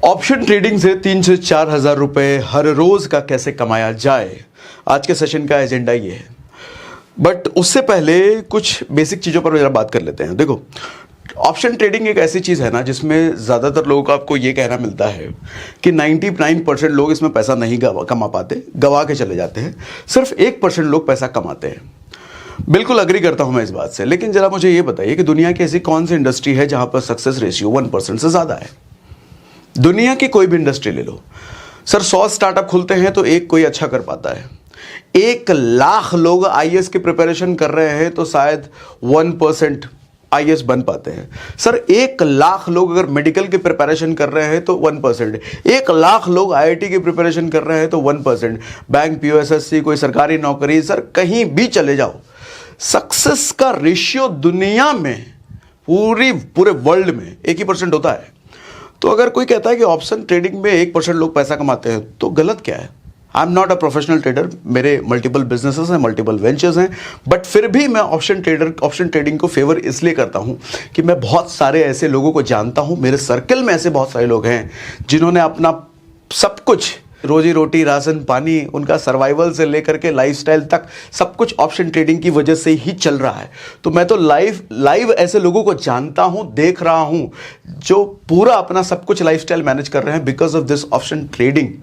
Option trading से 3 से 4 हज़ार रुपए हर रोज का कैसे कमाया जाए, आज के सेशन का एजेंडा ये है। बट उससे पहले कुछ बेसिक चीज़ों पर जरा बात कर लेते हैं। देखो, ऑप्शन ट्रेडिंग एक ऐसी चीज़ है ना जिसमें ज़्यादातर लोगों को आपको ये कहना मिलता है कि 99% लोग इसमें पैसा नहीं कमा पाते, गवा के चले जाते हैं। सिर्फ 1% लोग पैसा कमाते हैं। बिल्कुल अग्री करता हूं मैं इस बात से, लेकिन जरा मुझे ये बताइए कि दुनिया की ऐसी कौन सी इंडस्ट्री है जहां पर सक्सेस रेशियो 1% से ज़्यादा है। दुनिया की कोई भी इंडस्ट्री ले लो सर, 100 स्टार्टअप खुलते हैं तो एक कोई अच्छा कर पाता है। 1 लाख लोग आईएएस की प्रिपरेशन कर रहे हैं तो शायद 1% आईएएस बन पाते हैं। सर 1 लाख लोग अगर मेडिकल की प्रिपरेशन कर रहे हैं तो 1%, 1 लाख लोग आईआईटी की प्रिपरेशन कर रहे हैं तो 1%। बैंक, पीओएसएससी, कोई सरकारी नौकरी, सर कहीं भी चले जाओ, सक्सेस का रेशियो दुनिया में पूरे वर्ल्ड में 1% होता है। तो अगर कोई कहता है कि ऑप्शन ट्रेडिंग में 1% लोग पैसा कमाते हैं तो गलत क्या है। I am not a professional trader, मेरे मल्टीपल बिजनेसेस हैं, मल्टीपल वेंचर्स हैं, बट फिर भी मैं ऑप्शन ट्रेडिंग को फेवर इसलिए करता हूं कि मैं बहुत सारे ऐसे लोगों को जानता हूं, मेरे सर्कल में ऐसे बहुत सारे लोग हैं जिन्होंने अपना सब कुछ, रोजी रोटी, राशन पानी, उनका सर्वाइवल से लेकर के लाइफस्टाइल तक सब कुछ ऑप्शन ट्रेडिंग की वजह से ही चल रहा है। तो मैं तो लाइव ऐसे लोगों को जानता हूं, देख रहा हूं, जो पूरा अपना सब कुछ लाइफस्टाइल मैनेज कर रहे हैं because of this option trading.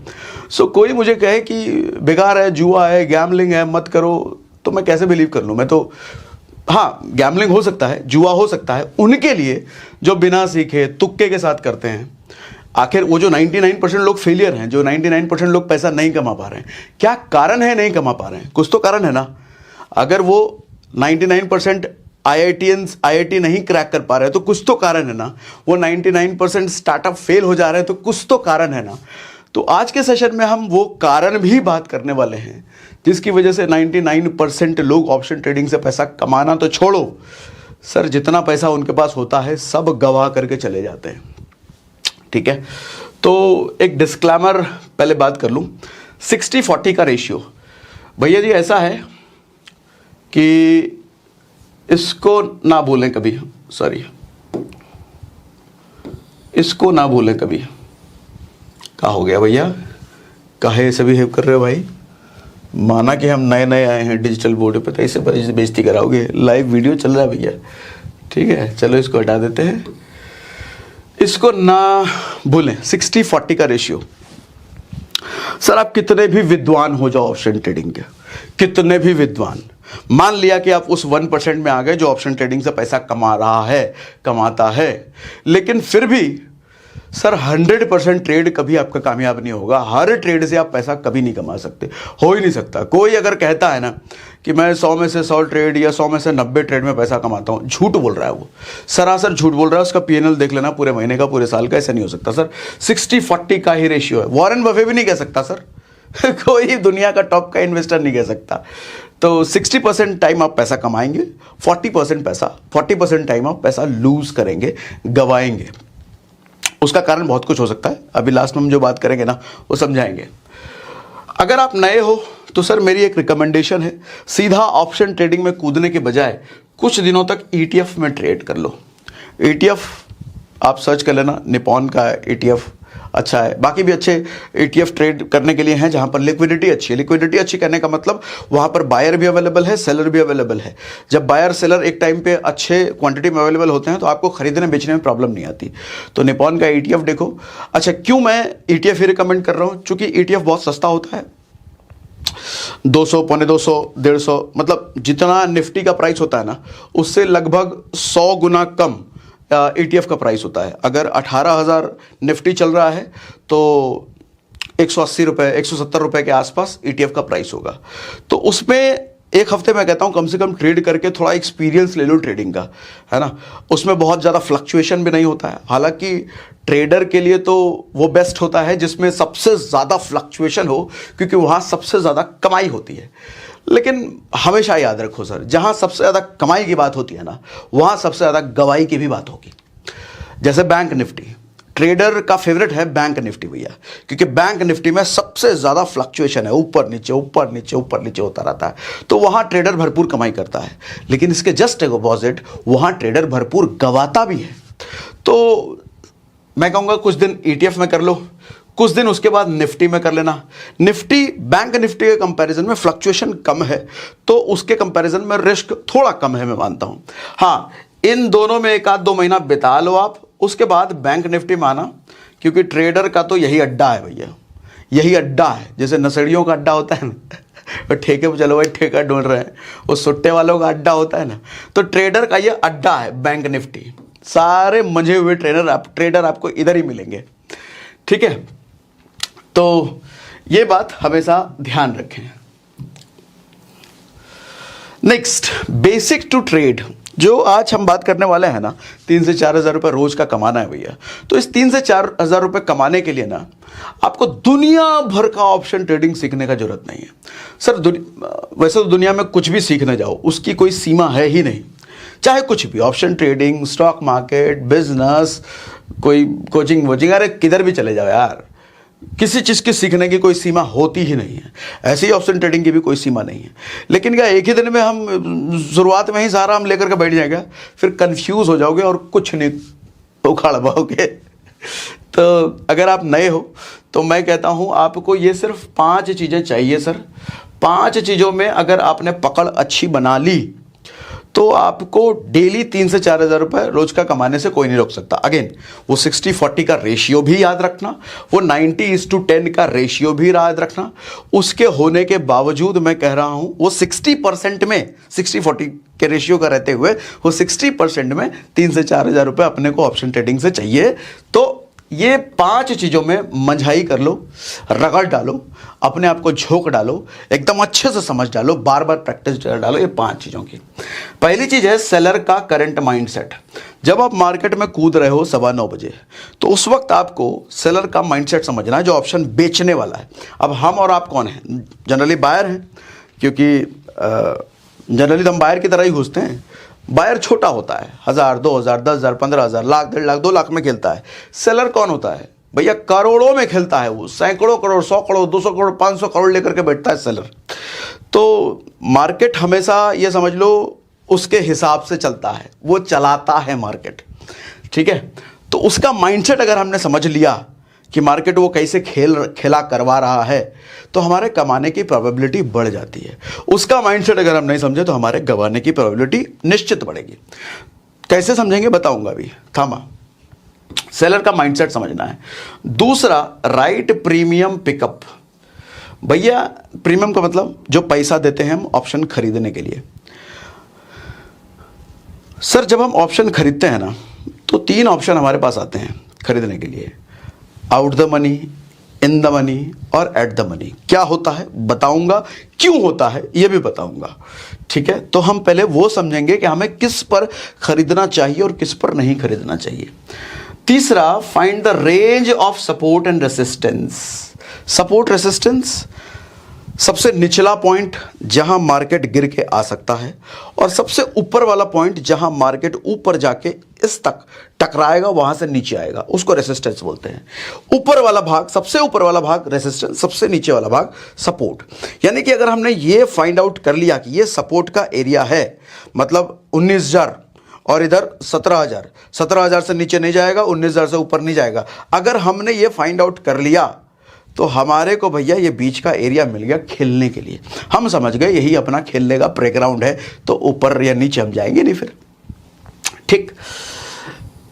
So कोई मुझे कहे कि बेकार है, जुआ है, गैम्बलिंग है, मत करो, तो मैं कैसे बिलीव कर लूँ। मैं तो, हाँ गैम्बलिंग हो सकता है, जुआ हो सकता है उनके लिए जो बिना सीखे तुक्के के साथ करते हैं। आखिर वो जो 99% लोग फेलियर हैं, जो 99% लोग पैसा नहीं कमा पा रहे हैं, क्या कारण है नहीं कमा पा रहे हैं? कुछ तो कारण है ना। अगर वो 99% आईआईटी नहीं क्रैक कर पा रहे हैं तो कुछ तो कारण है ना। वो 99% स्टार्टअप फेल हो जा रहे हैं तो कुछ तो कारण है ना। तो आज के सेशन में हम वो कारण भी बात करने वाले हैं जिसकी वजह से 99% लोग ऑप्शन ट्रेडिंग से पैसा कमाना तो छोड़ो सर, जितना पैसा उनके पास होता है सब गवा करके चले जाते हैं। ठीक है, तो एक डिस्क्लेमर पहले बात कर लूं। 60-40 का रेशियो भैया जी ऐसा है कि इसको ना भूलें कभी, सॉरी इसको ना भूलें कभी। क्या हो गया भैया, काहे ऐसे बिहेव कर रहे हो भाई? माना कि हम नए नए आए हैं डिजिटल बोर्ड पे, तो ऐसे बेइज्जती कराओगे? लाइव वीडियो चल रहा है भैया। ठीक है, चलो इसको हटा देते हैं, इसको ना भूलें। 60-40 का रेशियो। सर आप कितने भी विद्वान हो जाओ ऑप्शन ट्रेडिंग के, कितने भी विद्वान, मान लिया कि आप उस 1% में आ गए जो ऑप्शन ट्रेडिंग से पैसा कमा रहा है, कमाता है, लेकिन फिर भी सर 100% ट्रेड कभी आपका कामयाब नहीं होगा। हर ट्रेड से आप पैसा कभी नहीं कमा सकते, हो ही नहीं सकता। कोई अगर कहता है ना कि मैं 100 में से 100 ट्रेड या 100 में से 90 ट्रेड में पैसा कमाता हूं, झूठ बोल रहा है, वो सरासर झूठ बोल रहा है। उसका पीएनएल देख लेना पूरे महीने का, पूरे साल का, ऐसा नहीं हो सकता सर। 60-40 का ही रेशियो है। वॉरेन बफे भी नहीं कह सकता सर कोई दुनिया का टॉप का इन्वेस्टर नहीं कह सकता। तो 60% टाइम आप पैसा कमाएंगे, 40% टाइम आप पैसा लूज करेंगे, गवाएंगे। उसका कारण बहुत कुछ हो सकता है, अभी लास्ट में हम जो बात करेंगे ना वो समझाएंगे। अगर आप नए हो तो सर मेरी एक रिकमेंडेशन है, सीधा ऑप्शन ट्रेडिंग में कूदने के बजाय कुछ दिनों तक ईटीएफ में ट्रेड कर लो। ईटीएफ आप सर्च कर लेना, निपॉन का ईटीएफ अच्छा है, बाकी भी अच्छे ईटीएफ ट्रेड करने के लिए हैं जहां पर लिक्विडिटी अच्छी है। लिक्विडिटी अच्छी कहने का मतलब वहां पर बायर भी अवेलेबल है, सेलर भी अवेलेबल है। जब बायर सेलर एक टाइम पे अच्छे क्वांटिटी में अवेलेबल होते हैं तो आपको खरीदने बेचने में प्रॉब्लम नहीं आती। तो निपॉन का ईटीएफ देखो। अच्छा, क्यों मैं ईटीएफ ही रिकमेंड कर रहा हूं? चूंकि ईटीएफ बहुत सस्ता होता है, 200, 250, 150, मतलब जितना निफ्टी का प्राइस होता है ना उससे लगभग 100 गुना कम ईटीएफ का प्राइस होता है। अगर 18,000 निफ्टी चल रहा है तो 180 रुपये, 170 रुपये के आसपास ईटीएफ का प्राइस होगा। तो उसमें एक हफ्ते मैं कहता हूं कम से कम ट्रेड करके थोड़ा एक्सपीरियंस ले लो ट्रेडिंग का, है ना। उसमें बहुत ज़्यादा फ्लक्चुएशन भी नहीं होता है। हालांकि ट्रेडर के लिए तो वो बेस्ट होता है जिसमें सबसे ज़्यादा फ्लक्चुएशन हो, क्योंकि वहाँ सबसे ज़्यादा कमाई होती है। लेकिन हमेशा याद रखो सर, जहाँ सबसे ज़्यादा कमाई की बात होती है ना वहाँ सबसे ज़्यादा गवाही की भी बात होगी। जैसे बैंक निफ्टी, ट्रेडर का फेवरेट है बैंक निफ्टी भैया, क्योंकि बैंक निफ्टी में सबसे ज़्यादा फ्लक्चुएशन है, ऊपर नीचे ऊपर नीचे ऊपर नीचे होता रहता है। तो वहाँ ट्रेडर भरपूर कमाई करता है। लेकिन इसके जस्ट अपोजिट वहाँ ट्रेडर भरपूर गवाता भी है। तो मैं कहूँगा कुछ दिन ETF में कर लो, कुछ दिन उसके बाद निफ्टी में कर लेना। निफ्टी बैंक निफ्टी के कंपैरिजन में फ्लक्चुएशन कम है, तो उसके कंपैरिजन में रिस्क थोड़ा कम है, मैं मानता हूँ। हाँ, इन दोनों में एक आध 2 महीना बिता लो आप, उसके बाद बैंक निफ्टी में आना, क्योंकि ट्रेडर का तो यही अड्डा है भैया, यही अड्डा है। जैसे नशेड़ियों का अड्डा होता है ना, और ठेके पे चलो भाई ठेका ढूंढ रहे हैं, वो सुट्टे वालों का अड्डा होता है ना, तो ट्रेडर का ये अड्डा है बैंक निफ्टी। सारे मंझे हुए ट्रेडर आपको इधर ही मिलेंगे, ठीक है। तो ये बात हमेशा ध्यान रखें। नेक्स्ट, बेसिक टू ट्रेड, जो आज हम बात करने वाले हैं ना, 3 से 4 हज़ार रुपये रोज का कमाना है भैया। तो इस 3 से 4 हज़ार रुपये कमाने के लिए ना आपको दुनिया भर का ऑप्शन ट्रेडिंग सीखने का जरूरत नहीं है सर। वैसे तो दुनिया में कुछ भी सीखने जाओ उसकी कोई सीमा है ही नहीं, चाहे कुछ भी, option trading, stock market, business, कोई कोचिंग वोचिंग, अरे किधर भी चले जाओ यार, किसी चीज़ की सीखने की कोई सीमा होती ही नहीं है। ऐसे ही ऑप्शन ट्रेडिंग की भी कोई सीमा नहीं है। लेकिन क्या एक ही दिन में हम शुरुआत में ही सारा हम लेकर के बैठ जाएगा, फिर कंफ्यूज हो जाओगे और कुछ नहीं उखाड़ पाओगे। तो अगर आप नए हो तो मैं कहता हूं आपको ये सिर्फ 5 चीज़ें चाहिए सर। 5 चीज़ों में अगर आपने पकड़ अच्छी बना ली तो आपको डेली 3 से 4 हज़ार रुपये रोज का कमाने से कोई नहीं रोक सकता। अगेन, वो 60-40 का रेशियो भी याद रखना, वो 90:10 का रेशियो भी याद रखना। उसके होने के बावजूद मैं कह रहा हूं वो 60% में, 60-40 के रेशियो का रहते हुए वो 60% में 3 से 4 हज़ार रुपये अपने को ऑप्शन ट्रेडिंग से चाहिए। तो ये 5 चीज़ों में मंझाई कर लो, रगड़ डालो, अपने आप को झोंक डालो, एकदम अच्छे से समझ डालो, बार बार प्रैक्टिस कर डालो ये 5 चीज़ों की। पहली चीज़ है सेलर का करंट माइंडसेट। जब आप मार्केट में कूद रहे हो 9:15 बजे, तो उस वक्त आपको सेलर का माइंडसेट समझना है जो ऑप्शन बेचने वाला है। अब हम और आप कौन हैं? जनरली बायर हैं, क्योंकि जनरली तो हम बायर की तरह ही घुसते हैं। बायर छोटा होता है, 1000, 2000, 10,000, 15,000, लाख, 1.5 लाख, 2 लाख में खेलता है। सेलर कौन होता है भैया? करोड़ों में खेलता है, वो सैकड़ों करोड़, 100 करोड़, 200 करोड़, 500 करोड़ लेकर के बैठता है सेलर। तो मार्केट हमेशा ये समझ लो उसके हिसाब से चलता है, वो चलाता है मार्केट, ठीक है। तो उसका माइंडसेट अगर हमने समझ लिया कि मार्केट वो कैसे खेला करवा रहा है, तो हमारे कमाने की प्रोबेबिलिटी बढ़ जाती है। उसका माइंडसेट अगर हम नहीं समझे तो हमारे गंवाने की प्रोबेबिलिटी निश्चित बढ़ेगी। कैसे समझेंगे बताऊंगा अभी, थामा। सेलर का माइंडसेट समझना है। दूसरा, राइट प्रीमियम पिकअप। भैया प्रीमियम का मतलब जो पैसा देते हैं हम ऑप्शन खरीदने के लिए। सर जब हम ऑप्शन खरीदते हैं ना, तो 3 ऑप्शन हमारे पास आते हैं खरीदने के लिए, out the money, in the money और एट द मनी। क्या होता है बताऊंगा, क्यों होता है ये भी बताऊंगा, ठीक है। तो हम पहले वो समझेंगे कि हमें किस पर खरीदना चाहिए और किस पर नहीं खरीदना चाहिए। तीसरा, find the range of support and resistance. Support resistance, सबसे निचला पॉइंट जहां मार्केट गिर के आ सकता है, और सबसे ऊपर वाला पॉइंट जहां मार्केट ऊपर जाके इस तक टकराएगा, वहां से नीचे आएगा, उसको रेसिस्टेंस बोलते हैं। ऊपर वाला भाग, सबसे ऊपर वाला भाग रेसिस्टेंस, सबसे नीचे वाला भाग सपोर्ट। यानी कि अगर हमने ये फाइंड आउट कर लिया कि ये सपोर्ट का एरिया है, मतलब 19,000 और इधर 17,000, 17,000 से नीचे नहीं जाएगा, 19,000 से ऊपर नहीं जाएगा। अगर हमने ये फाइंड आउट कर लिया तो हमारे को भैया ये बीच का एरिया मिल गया खेलने के लिए। हम समझ गए यही अपना खेलने का प्लेग्राउंड है, तो ऊपर या नीचे हम जाएंगे नहीं फिर, ठीक।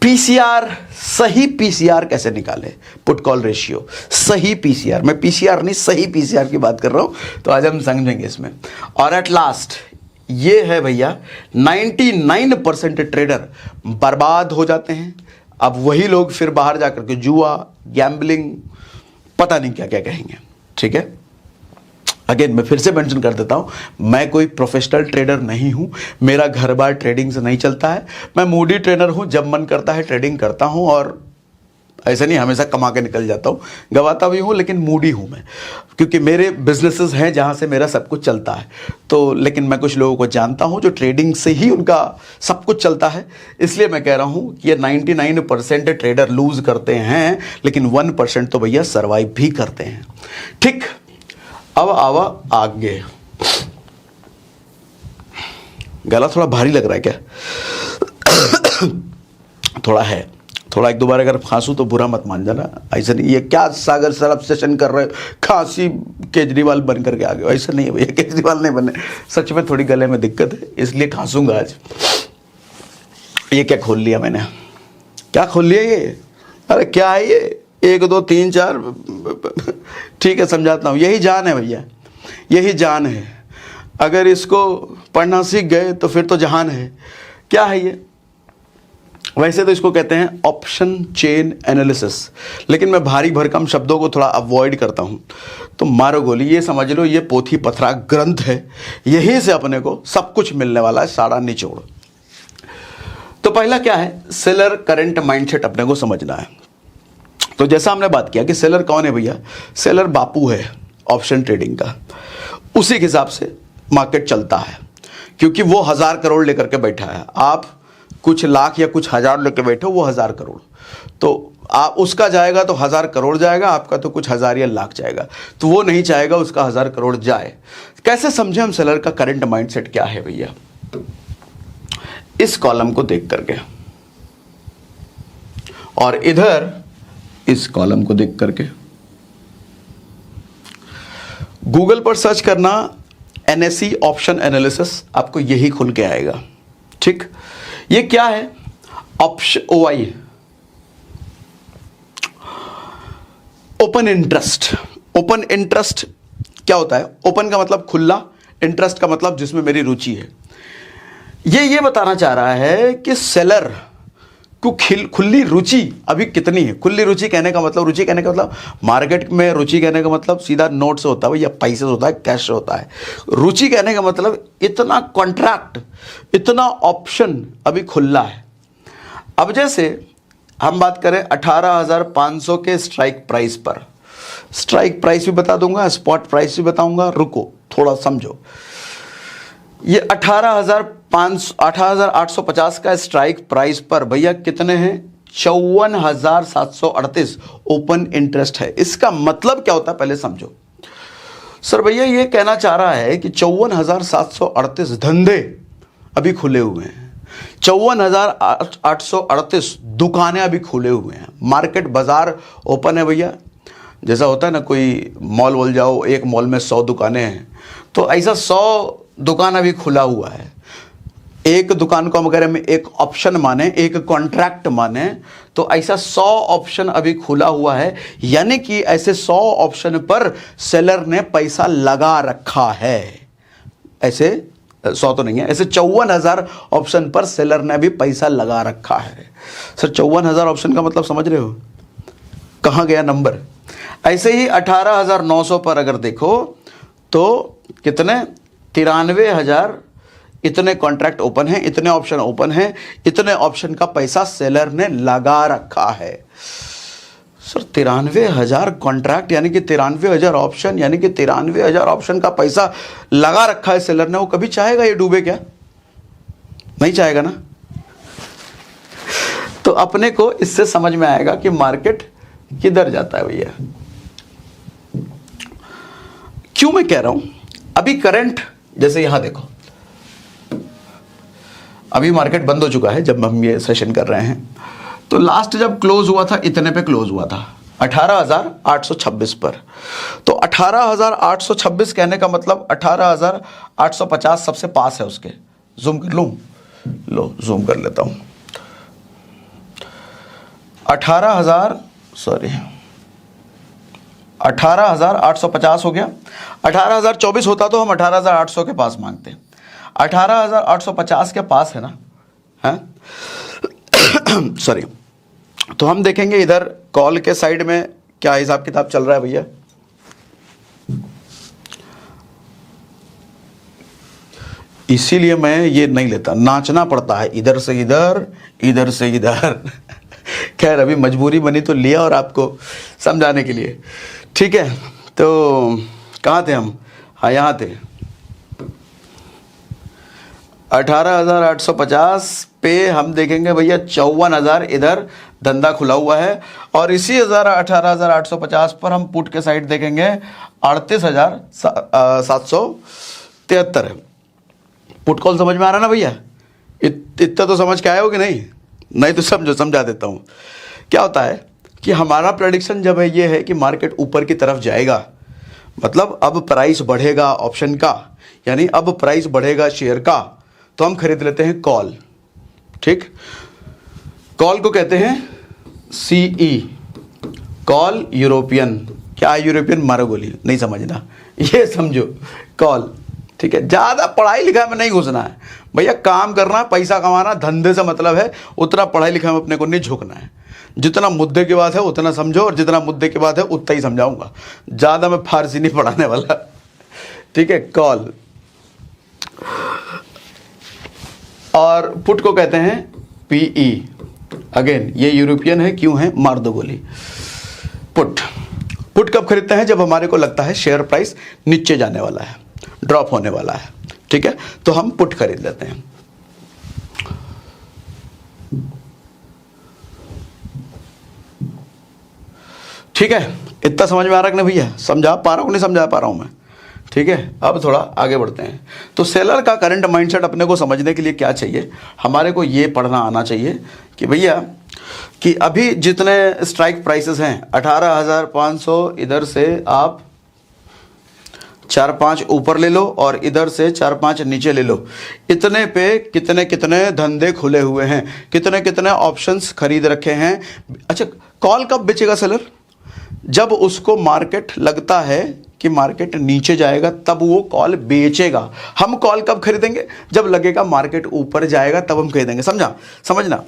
पीसीआर, सही पीसीआर कैसे निकाले? पुट कॉल रेशियो, सही पीसीआर। मैं पीसीआर नहीं, सही पीसीआर की बात कर रहा हूं, तो आज हम समझेंगे इसमें। और एट लास्ट ये है भैया, 99% ट्रेडर बर्बाद हो जाते हैं। अब वही लोग फिर बाहर जाकर के जुआ, गैम्बलिंग, पता नहीं क्या क्या कहेंगे, ठीक है। अगेन मैं फिर से मेंशन कर देता हूं, मैं कोई प्रोफेशनल ट्रेडर नहीं हूं, मेरा घर बार ट्रेडिंग से नहीं चलता है। मैं मूडी ट्रेडर हूं, जब मन करता है ट्रेडिंग करता हूं, और ऐसा नहीं हमेशा कमा के निकल जाता हूं, गवाता भी हूं, लेकिन मूडी हूं मैं, क्योंकि मेरे बिजनेसेस हैं जहां से मेरा सब कुछ चलता है। तो लेकिन मैं कुछ लोगों को जानता हूं जो ट्रेडिंग से ही उनका सब कुछ चलता है, इसलिए मैं कह रहा हूं कि ये 99% ट्रेडर लूज करते हैं, लेकिन 1% तो भैया सर्वाइव भी करते हैं, ठीक। अब आवा आगे, गला थोड़ा भारी लग रहा है क्या? थोड़ा है, थोड़ा एक दो बार अगर खांसूं तो बुरा मत मान जाना, ऐसा नहीं। ये क्या सागर सर ऑब्सेशन कर रहे हो, खांसी केजरीवाल बन करके आ गए, ऐसा नहीं है भैया, केजरीवाल नहीं बनने, सच में थोड़ी गले में दिक्कत है इसलिए खांसूंगा आज। ये क्या खोल लिया मैंने, क्या खोल लिया ये, अरे क्या है ये, 1 2 3 4, ठीक है समझाता हूँ। यही जान है भैया, यही जान है। अगर इसको पढ़ना सीख गए तो फिर तो जहान है। क्या है ये, वैसे तो इसको कहते हैं ऑप्शन चेन एनालिसिस, लेकिन मैं भारी भरकम शब्दों को थोड़ा अवॉइड करता हूं, तो मारो गोली। ये समझ लो ये पोथी पथरा ग्रंथ है, यहीं से अपने को सब कुछ मिलने वाला है, सारा निचोड़। तो पहला क्या है, सेलर करंट माइंडसेट अपने को समझना है। तो जैसा हमने बात किया कि सेलर कौन है भैया, सेलर बापू है ऑप्शन ट्रेडिंग का, उसी के हिसाब से मार्केट चलता है, क्योंकि वो 1000 करोड़ लेकर के बैठा है, आप कुछ लाख या कुछ हजार लेके बैठे हो, वो 1000 करोड़, तो आप उसका जाएगा तो 1000 करोड़ जाएगा, आपका तो कुछ हजार या लाख जाएगा, तो वो नहीं चाहेगा उसका 1000 करोड़ जाए। कैसे समझे हम सेलर का करंट माइंडसेट क्या है भैया, इस कॉलम को देख करके और इधर इस कॉलम को देख करके गूगल पर सर्च करना एनएसई ऑप्शन एनालिसिस, आपको यही खुल के आएगा। ठीक, ये क्या है, option OI, open interest. Open interest क्या होता है, ओपन का मतलब खुला, इंटरेस्ट का मतलब जिसमें मेरी रुचि है। ये बताना चाह रहा है कि सेलर को खुली रुचि अभी कितनी है। खुली रुचि कहने का मतलब, रुचि कहने का मतलब मार्केट में रुचि कहने का मतलब सीधा नोट से होता है या पैसे से होता है, कैश से होता है। रुचि कहने का मतलब इतना कॉन्ट्रैक्ट, इतना ऑप्शन अभी खुला है। अब जैसे हम बात करें 18,500 के स्ट्राइक प्राइस पर, स्ट्राइक प्राइस भी बता दूंगा, स्पॉट प्राइस भी बताऊंगा, रुको थोड़ा समझो। ये 18,850 का स्ट्राइक प्राइस पर भैया कितने हैं, 54,738 ओपन इंटरेस्ट है। इसका मतलब क्या होता है पहले समझो। सर भैया ये कहना चाह रहा है कि 54,738 धंधे अभी खुले हुए हैं, 54,838 दुकानें अभी खुले हुए हैं, मार्केट बाजार ओपन है भैया। जैसा होता है ना, कोई मॉल वॉल जाओ, एक मॉल में 100 दुकानें हैं, तो ऐसा 100 दुकान अभी खुला हुआ है। एक दुकान को हम अगर हम एक ऑप्शन माने, एक कॉन्ट्रैक्ट माने, तो ऐसा 100 ऑप्शन अभी खुला हुआ है, यानी कि ऐसे 100 ऑप्शन पर सेलर ने पैसा लगा रखा है। ऐसे 100 तो नहीं है, ऐसे 54,000 ऑप्शन पर सेलर ने भी पैसा लगा रखा है। सर 54,000 ऑप्शन का मतलब समझ रहे हो, कहां गया नंबर। ऐसे ही 18,900 पर अगर देखो तो कितने, 93,000 इतने कॉन्ट्रैक्ट ओपन हैं, इतने ऑप्शन ओपन हैं, इतने ऑप्शन का पैसा सेलर ने लगा रखा है। सर 93,000 कॉन्ट्रैक्ट यानी कि 93,000 ऑप्शन, यानी कि 93,000 ऑप्शन का पैसा लगा रखा है सेलर ने, वो कभी चाहेगा ये डूबे क्या, नहीं चाहेगा ना। तो अपने को इससे समझ में आएगा कि मार्केट किधर जाता है भैया। क्यों मैं कह रहा हूं, अभी करंट जैसे यहां देखो, अभी मार्केट बंद हो चुका है जब हम ये सेशन कर रहे हैं, तो लास्ट जब क्लोज हुआ था इतने पे क्लोज हुआ था, 18,826 पर। तो 18,826 कहने का मतलब 18,850 सबसे पास है उसके। जूम कर लूं, लो जूम कर लेता हूं। 18,850 हो गया। 18,024 होता तो हम 18,800 के पास मांगते। 18,850 के पास है ना, है सॉरी। तो हम देखेंगे इधर कॉल के साइड में क्या हिसाब किताब चल रहा है भैया। इसीलिए मैं ये नहीं लेता, नाचना पड़ता है, इधर से इधर, इधर से इधर। खैर अभी मजबूरी बनी तो लिया, और आपको समझाने के लिए, ठीक है। तो कहाँ थे हम, हाँ यहाँ थे। 18,850 पे हम देखेंगे भैया 54,000 इधर धंधा खुला हुआ है, और इसी 18,850 पर हम पुट के साइड देखेंगे 38,773 है। पुट कॉल समझ में आ रहा ना भैया, इतना तो समझ के आए हो कि नहीं, नहीं तो समझो, समझा देता हूँ। क्या होता है कि हमारा प्रेडिक्शन जब है ये है कि मार्केट ऊपर की तरफ जाएगा, मतलब अब प्राइस बढ़ेगा ऑप्शन का, यानी अब प्राइस बढ़ेगा शेयर का, तो हम खरीद लेते हैं कॉल। ठीक, कॉल को कहते हैं CE, कॉल यूरोपियन। क्या यूरोपियन? मारो गोली, नहीं समझना, ये समझो कॉल। ठीक है, ज़्यादा पढ़ाई लिखाई में नहीं घुसना है भैया, काम करना, पैसा कमाना, धंधे से मतलब है, उतना पढ़ाई लिखाई में अपने को नहीं झोंकना है। जितना मुद्दे की बात है उतना समझो, और जितना मुद्दे की बात है उतना ही समझाऊंगा, ज़्यादा मैं फारसी नहीं पढ़ाने वाला। ठीक है, कॉल। और पुट को कहते हैं PE, अगेन ये यूरोपियन है, क्यों है? मार दो गोली। पुट, पुट कब खरीदते हैं? जब हमारे को लगता है शेयर प्राइस नीचे जाने वाला है, ड्रॉप होने वाला है। ठीक है, तो हम पुट खरीद लेते हैं। ठीक है, इतना समझ में आ रहा है कि नहीं भैया? समझा पा रहा हूँ, नहीं समझा पा रहा हूँ मैं? ठीक है, अब थोड़ा आगे बढ़ते हैं। तो सेलर का करंट माइंडसेट अपने को समझने के लिए क्या चाहिए? हमारे को ये पढ़ना आना चाहिए कि भैया कि अभी जितने स्ट्राइक प्राइसेस हैं 18,500, इधर से आप 4-5 ऊपर ले लो और इधर से 4-5 नीचे ले लो, इतने पे कितने कितने धंधे खुले हुए हैं, कितने कितने ऑप्शंस खरीद रखे हैं। अच्छा, कॉल कब बेचेगा सेलर? जब उसको मार्केट लगता है कि मार्केट नीचे जाएगा, तब वो कॉल बेचेगा। हम कॉल कब खरीदेंगे? जब लगेगा मार्केट ऊपर जाएगा, तब हम खरीदेंगे। समझना,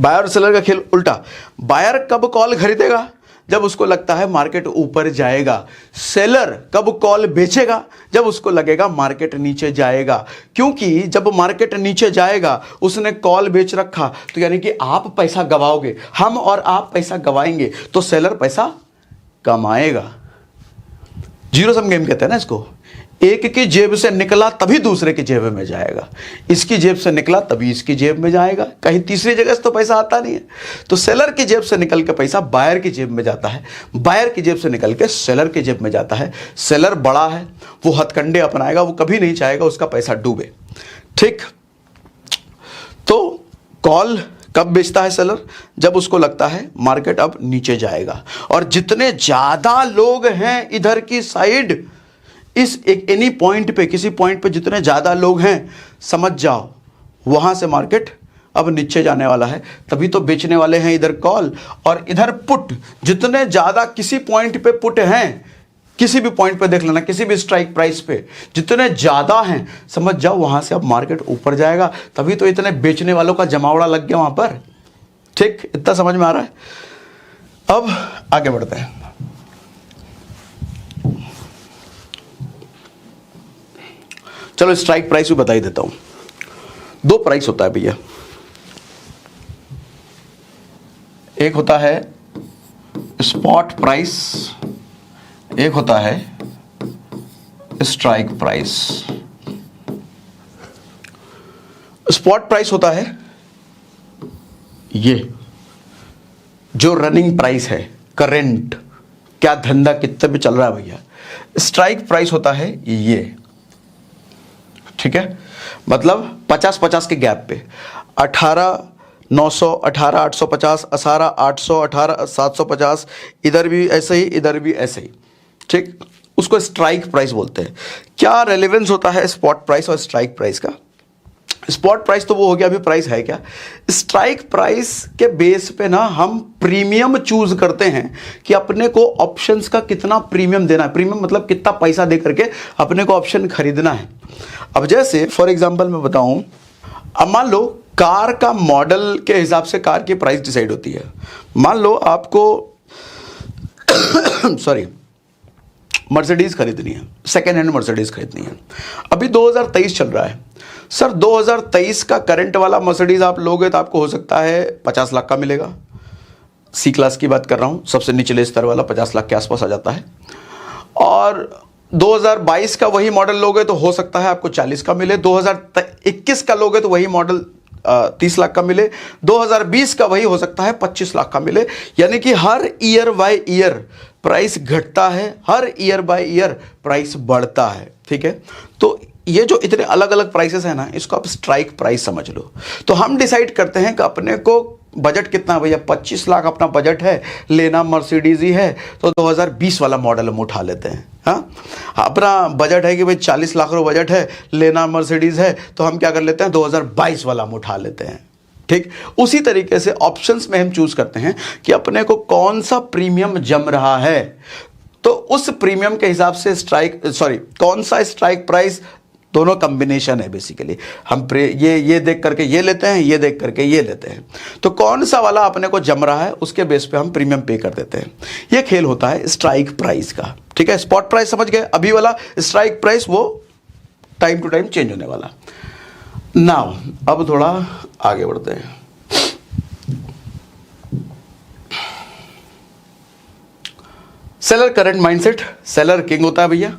बायर और सेलर का खेल उल्टा। बायर कब कॉल खरीदेगा? जब उसको लगता है मार्केट ऊपर जाएगा। सेलर कब कॉल बेचेगा? जब उसको लगेगा मार्केट नीचे जाएगा। क्योंकि जब मार्केट नीचे जाएगा, उसने कॉल बेच रखा, तो यानी कि आप पैसा गवाओगे, हम और आप पैसा गवाएंगे, तो सेलर पैसा कमाएगा। जीरो सम गेम कहते हैं ना इसको। एक की जेब से निकला तभी दूसरे की जेब में जाएगा, इसकी जेब से निकला तभी इसकी जेब में जाएगा, कहीं तीसरी जगह से तो पैसा आता नहीं है। तो सेलर की जेब से निकल के पैसा बायर की जेब में जाता है, बायर की जेब से निकल के सेलर की जेब में जाता है। सेलर बड़ा है, वो हथकंडे अपनाएगा, वो कभी नहीं चाहेगा उसका पैसा डूबे। ठीक, तो कॉल कब बेचता है सेलर? जब उसको लगता है मार्केट अब नीचे जाएगा, और जितने ज्यादा लोग हैं इधर की साइड, इस एक एनी पॉइंट पे, किसी पॉइंट पे जितने ज्यादा लोग हैं, समझ जाओ वहां से मार्केट अब नीचे जाने वाला है। तभी तो बेचने वाले हैं इधर कॉल, और इधर पुट। जितने ज्यादा किसी पॉइंट पे पुट हैं, किसी भी पॉइंट पे देख लेना, किसी भी स्ट्राइक प्राइस पे जितने ज्यादा हैं, समझ जाओ वहां से अब मार्केट ऊपर जाएगा। तभी तो इतने बेचने वालों का जमावड़ा लग गया वहां पर। ठीक, इतना समझ में आ रहा है? अब आगे बढ़ते हैं। चलो स्ट्राइक प्राइस भी बता ही देता हूं। दो प्राइस होता है भैया, एक होता है स्पॉट प्राइस, एक होता है स्ट्राइक प्राइस। स्पॉट प्राइस होता है ये जो रनिंग प्राइस है, करेंट, क्या धंधा कितने पे चल रहा है भैया। स्ट्राइक प्राइस होता है ये, ठीक है, मतलब 50-50 के गैप पे 18,900, 18,850, 18,800, 18,750, इधर भी ऐसे ही, इधर भी ऐसे ही। ठीक, उसको स्ट्राइक प्राइस बोलते हैं। क्या रेलेवेंस होता है स्पॉट प्राइस और स्ट्राइक प्राइस का? स्पॉट प्राइस तो वो हो गया, अभी प्राइस है क्या। स्ट्राइक प्राइस के बेस पे ना हम प्रीमियम चूज करते हैं कि अपने को ऑप्शंस का कितना प्रीमियम देना है। प्रीमियम मतलब कितना पैसा दे करके अपने को ऑप्शन खरीदना है। अब जैसे फॉर एग्जांपल मैं बताऊं, अब मान लो कार का मॉडल के हिसाब से कार की प्राइस डिसाइड होती है। मान लो आपको सॉरी मर्सिडीज खरीदनी है, सेकेंड हैंड मर्सिडीज खरीदनी है। अभी 2023 चल रहा है सर, 2023 का करंट वाला मर्सिडीज आप लोगे तो आपको हो सकता है 50 लाख का मिलेगा। सी क्लास की बात कर रहा हूं, सबसे निचले स्तर वाला 50 लाख के आसपास आ जाता है। और 2022 का वही मॉडल लोगे तो हो सकता है आपको 40 का मिले। 2021 का लोगे तो वही मॉडल 30 लाख का मिले। 2020 का वही हो सकता है 25 लाख का मिले। यानी कि हर ईयर बाय ईयर प्राइस घटता है, हर ईयर बाय ईयर प्राइस बढ़ता है। ठीक है, तो ये जो इतने अलग अलग प्राइसेस है ना, इसको आप स्ट्राइक प्राइस समझ लो। तो हम डिसाइड करते हैं कि अपने को बजट कितना भैया, 25 लाख अपना बजट है, लेना मर्सिडीज ही है, तो 2020 वाला मॉडल हम उठा लेते हैं। हाँ, अपना बजट है कि भाई 40 लाख रुपये बजट है, लेना मर्सिडीज है, तो हम क्या कर लेते हैं, 2022 वाला हम उठा लेते हैं। ठीक, उसी तरीके से ऑप्शंस में हम चूज करते हैं कि अपने को कौन सा प्रीमियम जम रहा है, तो उस प्रीमियम के हिसाब से कौन सा स्ट्राइक प्राइस, दोनों कॉम्बिनेशन है बेसिकली। हम ये देख करके ये लेते हैं, ये देख करके ये लेते हैं, तो कौन सा वाला अपने को जम रहा है उसके बेस पे हम प्रीमियम पे कर देते हैं। ये खेल होता है स्ट्राइक प्राइस का। ठीक है, स्पॉट प्राइस समझ गए, अभी वाला स्ट्राइक प्राइस वो टाइम टू टाइम चेंज होने वाला। नाउ अब थोड़ा आगे बढ़ते हैं। Seller current mindset, seller king होता है भैया,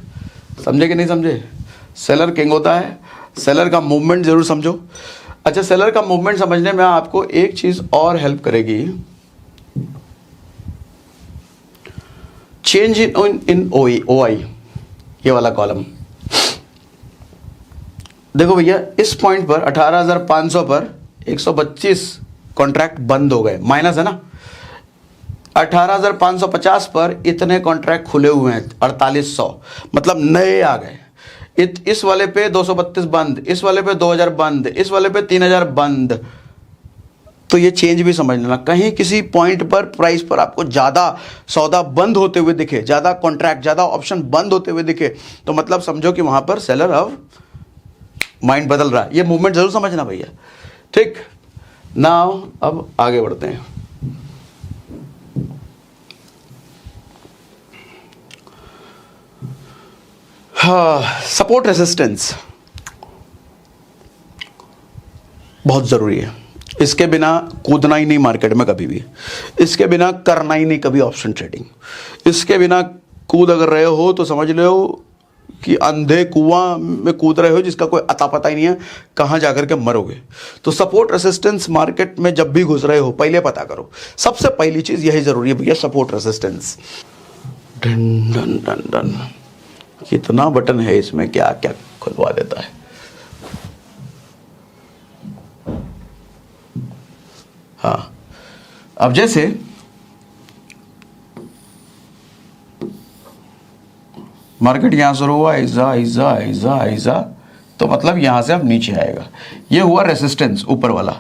समझे कि नहीं समझे, सेलर किंग होता है। सेलर का मूवमेंट जरूर समझो। अच्छा, सेलर का मूवमेंट समझने में आपको एक चीज और हेल्प करेगी, चेंज इन ओआई, ये वाला कॉलम देखो भैया, इस पॉइंट पर 18,500 पर 125 कॉन्ट्रैक्ट बंद हो गए, माइनस है ना। 18,550 पर इतने कॉन्ट्रैक्ट खुले हुए हैं, 4800 मतलब नए आ गए। इस वाले पे 232 बंद, इस वाले पे 2000 बंद, इस वाले पे 3000 बंद। तो ये चेंज भी समझ लेना, कहीं किसी पॉइंट पर प्राइस पर आपको ज़्यादा सौदा बंद होते हुए दिखे, ज़्यादा कॉन्ट्रैक्ट, ज़्यादा ऑप्शन बंद होते हुए दिखे, तो मतलब समझो कि वहां पर सेलर अब माइंड बदल रहा है। ये मूवमेंट जरूर समझना भैया। ठीक, नाउ अब आगे बढ़ते हैं। हाँ, सपोर्ट रेसिस्टेंस बहुत जरूरी है, इसके बिना कूदना ही नहीं मार्केट में कभी भी, इसके बिना करना ही नहीं कभी ऑप्शन ट्रेडिंग। इसके बिना कूद अगर रहे हो तो समझ लो कि अंधे कुआं में कूद रहे हो जिसका कोई अता पता ही नहीं है, कहां जाकर के मरोगे। तो सपोर्ट रेसिस्टेंस मार्केट में जब भी घुस रहे हो पहले पता करो, सबसे पहली चीज यही जरूरी है भैया, support resistance. Done done done done, कितना बटन है इसमें, क्या क्या खुलवा देता है। हाँ, अब जैसे मार्केट यहां शुरू हुआ, ऐसा ऐसा ऐसा ऐसा, तो मतलब यहां से अब नीचे आएगा, ये हुआ रेसिस्टेंस ऊपर वाला,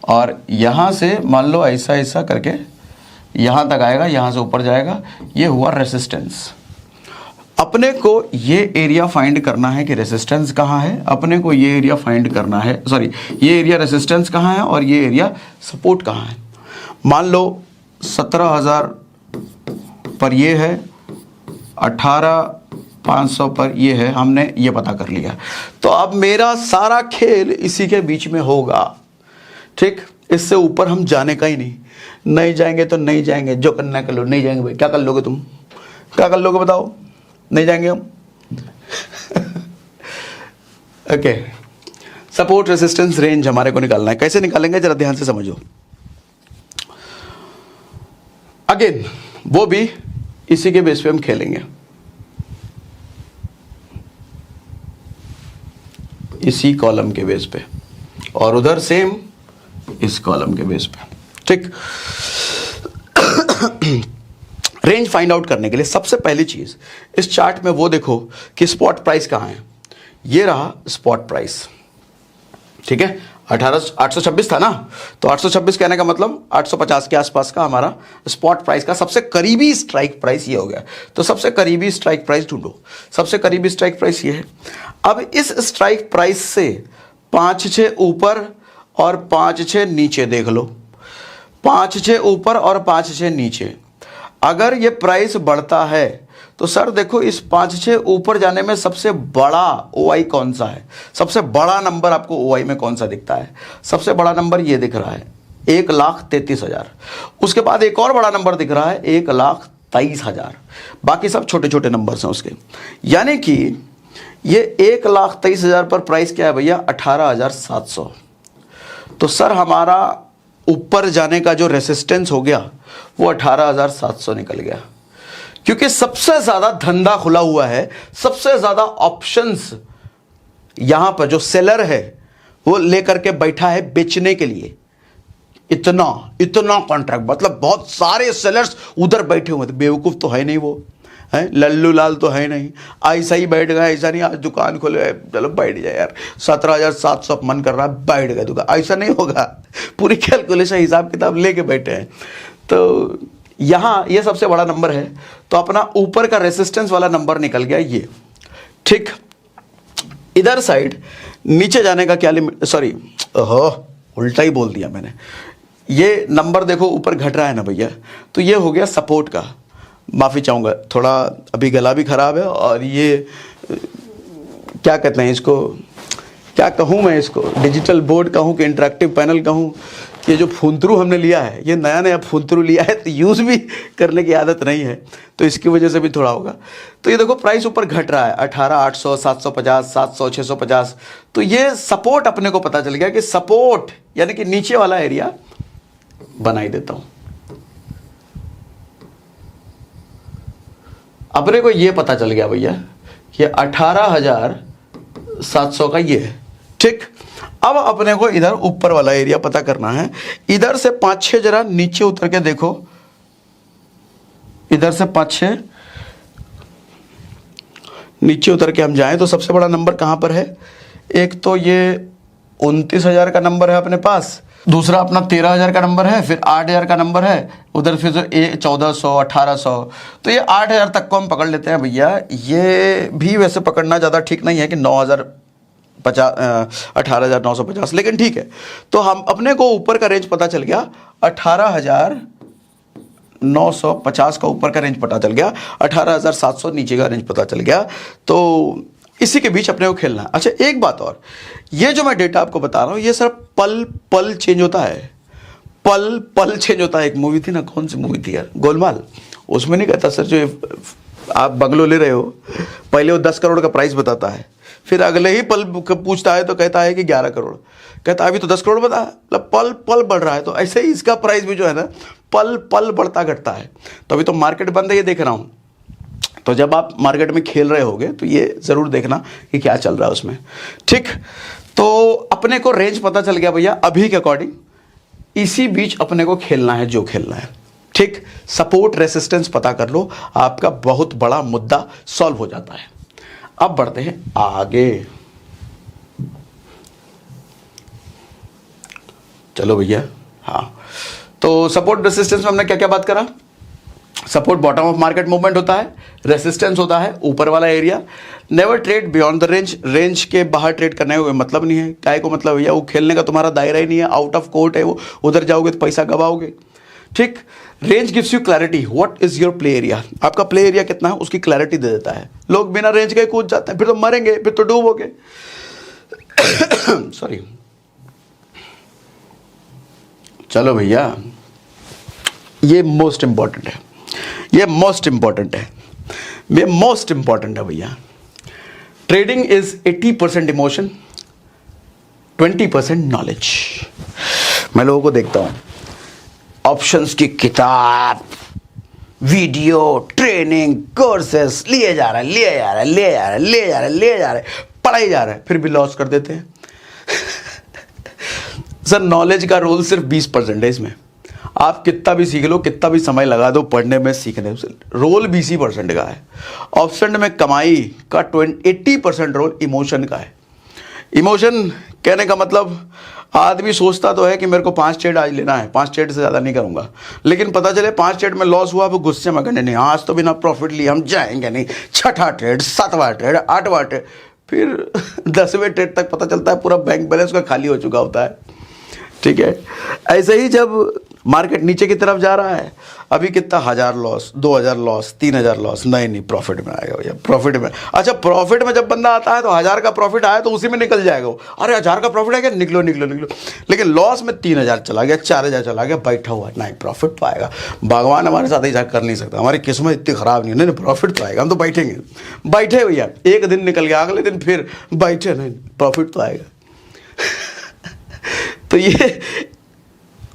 और यहां से मान लो ऐसा ऐसा करके यहां तक आएगा, यहां से ऊपर जाएगा, ये हुआ रेसिस्टेंस। अपने को ये एरिया फाइंड करना है कि रेसिस्टेंस कहाँ है, अपने को ये एरिया फाइंड करना है, ये एरिया रेसिस्टेंस कहाँ है और ये एरिया सपोर्ट कहाँ है। मान लो 17,000 पर ये है, 18,500 पर ये है, हमने ये पता कर लिया। तो अब मेरा सारा खेल इसी के बीच में होगा। ठीक, इससे ऊपर हम जाने का ही नहीं जाएंगे तो नहीं जाएंगे, जो करना है कर लो। नहीं जाएंगे भाई, क्या कर लोगे तुम, क्या कर लोगे बताओ, नहीं जाएंगे हम। ओके, सपोर्ट रेसिस्टेंस रेंज हमारे को निकालना है, कैसे निकालेंगे जरा ध्यान से समझो। अगेन वो भी इसी के बेस पे हम खेलेंगे, इसी कॉलम के बेस पे, और उधर सेम इस कॉलम के बेस पे। ठीक, रेंज फाइंड आउट करने के लिए सबसे पहली चीज इस चार्ट में वो देखो कि स्पॉट प्राइस कहां है। ये रहा स्पॉट प्राइस, ठीक है, 826 था ना, तो 826 कहने का मतलब 850 के आसपास का हमारा स्पॉट प्राइस का सबसे करीबी स्ट्राइक प्राइस ये हो गया। तो सबसे करीबी स्ट्राइक प्राइस ढूंढो, सबसे करीबी स्ट्राइक प्राइस ये है। अब इस स्ट्राइक प्राइस से 5-6 ऊपर और 5-6 नीचे देख लो, 5-6 ऊपर और 5-6 नीचे। अगर ये प्राइस बढ़ता है तो सर देखो इस 5-6 ऊपर जाने में सबसे बड़ा ओआई कौन सा है, सबसे बड़ा नंबर आपको ओआई में कौन सा दिखता है? सबसे बड़ा नंबर ये दिख रहा है 1,33,000। उसके बाद एक और बड़ा नंबर दिख रहा है 1,23,000। बाकी सब छोटे छोटे नंबर्स हैं उसके। यानी कि ये 1,23,000 पर प्राइस क्या है भैया, 18,700। तो सर हमारा ऊपर जाने का जो रेसिस्टेंस हो गया वो 18,700 निकल गया, क्योंकि सबसे ज्यादा धंधा खुला हुआ है, सबसे ज्यादा ऑप्शंस यहां पर जो सेलर है वो लेकर के बैठा है बेचने के लिए। इतना इतना कॉन्ट्रैक्ट, मतलब बहुत सारे सेलर्स उधर बैठे हुए थे। बेवकूफ़ तो है नहीं वो, है लल्लू लाल तो है नहीं, ऐसा ही बैठ गया। ऐसा नहीं आज दुकान खोले चलो बैठ जाए यार, 17,700 मन कर रहा है बैठ गए दुकान, ऐसा नहीं होगा। पूरी कैलकुलेशन हिसाब किताब लेके बैठे हैं। तो यहाँ ये सबसे बड़ा नंबर है। तो अपना ऊपर का रेसिस्टेंस वाला नंबर निकल गया ये, ठीक। इधर साइड नीचे जाने का क्या लिमिट, सॉरी उल्टा ही बोल दिया मैंने। ये नंबर देखो ऊपर घट रहा है ना भैया, तो ये हो गया सपोर्ट का। माफ़ी चाहूँगा, थोड़ा अभी गला भी ख़राब है, और ये क्या कहते हैं इसको, क्या कहूँ मैं इसको, डिजिटल बोर्ड कहूँ कि इंटरेक्टिव पैनल कहूँ, ये जो फुंतरू हमने लिया है, ये नया नया फुंतरू लिया है, तो यूज़ भी करने की आदत नहीं है, तो इसकी वजह से भी थोड़ा होगा। तो ये देखो प्राइस ऊपर घट रहा है, 18,800, 750, 700, 650। तो ये सपोर्ट अपने को पता चल गया कि सपोर्ट यानी कि नीचे वाला एरिया बना ही देता हूँ। अपने को ये पता चल गया भैया कि 18,700 का ये है, ठीक। अब अपने को इधर ऊपर वाला एरिया पता करना है। इधर से 5-6 जरा नीचे उतर के देखो, इधर से 5-6 नीचे उतर के हम जाएं तो सबसे बड़ा नंबर कहां पर है? एक तो ये 29,000 का नंबर है अपने पास, दूसरा अपना 13,000 का नंबर है, फिर 8,000 का नंबर है, उधर फिर 1400, 1800। तो ये 8,000 तक को हम पकड़ लेते हैं भैया। ये भी वैसे पकड़ना ज़्यादा ठीक नहीं है कि 18,950, लेकिन ठीक है। तो हम अपने को ऊपर का रेंज पता चल गया, 18,950 का ऊपर का रेंज पता चल गया, 18,700 नीचे का रेंज पता चल गया। तो इसी के बीच अपने को खेलना है। अच्छा एक बात और, ये जो मैं डेटा आपको बता रहा हूँ ये सर पल पल चेंज होता है, पल पल चेंज होता है। एक मूवी थी ना, कौन सी मूवी थी यार, गोलमाल, उसमें नहीं कहता सर जो आप बंगलो ले रहे हो, पहले वो 10 करोड़ का प्राइस बताता है, फिर अगले ही पल पूछता है तो कहता है कि 11 करोड़, कहता है अभी तो 10 करोड़ बता, मतलब पल पल बढ़ रहा है। तो ऐसे ही इसका प्राइस भी जो है ना पल पल बढ़ता घटता है। तो अभी तो मार्केट बंद है, ये देख रहा हूँ। तो जब आप मार्केट में खेल रहे होगे तो ये ज़रूर देखना कि क्या चल रहा है उसमें, ठीक। तो अपने को रेंज पता चल गया भैया अभी के अकॉर्डिंग, इसी बीच अपने को खेलना है जो खेलना है, ठीक। सपोर्ट रेसिस्टेंस पता कर लो, आपका बहुत बड़ा मुद्दा सॉल्व हो जाता है। अब बढ़ते हैं आगे, चलो भैया। हाँ, तो सपोर्ट रेसिस्टेंस में हमने क्या क्या बात करा? Support bottom of market movement होता है, रेसिस्टेंस होता है ऊपर वाला area. Never trade beyond the range, range के बाहर ट्रेड करने हुए मतलब नहीं है। काय को मतलब भैया, वो खेलने का तुम्हारा दायरा ही नहीं है, आउट ऑफ कोर्ट है वो, उधर जाओगे तो पैसा गवाओगे, ठीक। Range gives you clarity, what is your play area, आपका प्ले एरिया कितना है उसकी क्लैरिटी दे देता है। लोग बिना रेंज के कूद जाते हैं, फिर तो मरेंगे, फिर तो डूबोगे। सॉरी, चलो भैया, ये मोस्ट इंपॉर्टेंट है, ये मोस्ट इंपॉर्टेंट है, ये मोस्ट इंपॉर्टेंट है भैया। Trading is 80% emotion, 20% knowledge. मैं लोगों को देखता हूं ऑप्शंस की किताब, वीडियो, ट्रेनिंग, कोर्सेस लिए जा रहे पढ़ाई जा रहे हैं, फिर भी लॉस कर देते हैं। सर नॉलेज का रोल सिर्फ 20% है इसमें। आप कितना भी सीख लो, कितना भी समय लगा दो पढ़ने में, सीखने में, रोल 20% का है। ऑप्शन में कमाई का 80% रोल इमोशन का है। इमोशन कहने का मतलब, आदमी सोचता तो है कि मेरे को 5 ट्रेड आज लेना है, 5 ट्रेड से ज़्यादा नहीं करूंगा, लेकिन पता चले 5 ट्रेड में लॉस हुआ, वो गुस्से में कहने नहीं आज तो बिना प्रॉफिट लिए हम जाएंगे नहीं, 6वां ट्रेड, 7वां ट्रेड, 8वां ट्रेड, फिर 10वें ट्रेड तक पता चलता है पूरा बैंक बैलेंस का खाली हो चुका होता है, ठीक है। ऐसे ही जब मार्केट नीचे की तरफ जा रहा है, अभी कितना 1000 लॉस, 2000 लॉस, 3000 लॉस, नहीं प्रॉफिट में आएगा भैया, प्रॉफिट में। अच्छा प्रॉफिट में जब बंदा आता है तो 1000 का प्रॉफिट आया तो उसी में निकल जाएगा वो, अरे 1000 का प्रॉफिट आ गया, निकलो निकलो निकलो। लेकिन लॉस में 3000 चला गया, 4000 चला गया, बैठा हुआ नहीं, प्रॉफिट तो आएगा। भगवान हमारे साथ ऐसा कर नहीं सकता, हमारी किस्मत इतनी खराब नहीं है, नहीं प्रॉफिट तो आएगा, हम तो बैठेंगे, बैठे भैया, एक दिन निकल गया, अगले दिन फिर बैठे, नहीं प्रॉफिट तो आएगा। तो ये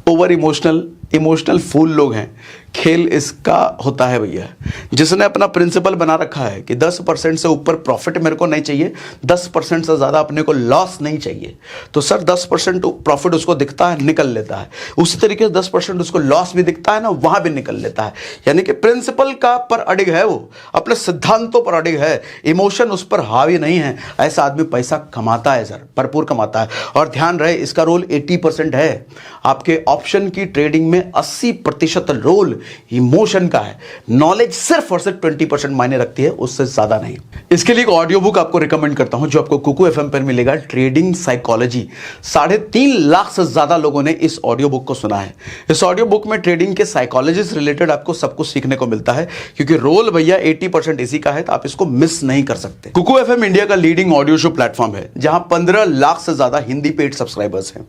ओवर इमोशनल फूल लोग हैं खेल इसका होता है भैया। जिसने अपना प्रिंसिपल बना रखा है कि 10% से ऊपर प्रॉफिट मेरे को नहीं चाहिए, 10% से ज़्यादा अपने को लॉस नहीं चाहिए, तो सर 10% प्रॉफिट उसको दिखता है, निकल लेता है। उसी तरीके से 10% उसको लॉस भी दिखता है ना, वहाँ भी निकल लेता है। यानी कि प्रिंसिपल का पर अडिग है, वो अपने सिद्धांतों पर अडिग है, इमोशन उस पर हावी नहीं है। ऐसा आदमी पैसा कमाता है सर, भरपूर कमाता है। और ध्यान रहे, इसका रोल 80% है। आपके ऑप्शन की ट्रेडिंग में 80% रोल इमोशन का है। नॉलेज सिर्फ और सिर्फ 20% मायने रखती है, उससे ज्यादा नहीं। इसके लिए एक ऑडियो बुक आपको रिकमेंड करता हूं जो आपको कुकू एफएम पर मिलेगा, ट्रेडिंग साइकोलॉजी। 3.5 लाख से ज्यादा लोगों ने इस ऑडियो बुक को सुना है। इस ऑडियो बुक में ट्रेडिंग के साइकोलॉजी से रिलेटेड आपको सब कुछ सीखने को मिलता है, क्योंकि रोल भैया 80% इसी का है, तो आप इसको मिस नहीं कर सकते। कुकू एफएम इंडिया का लीडिंग ऑडियो शो प्लेटफॉर्म है, जहां 15 लाख से ज्यादा हिंदी पेड सब्सक्राइबर्स हैं।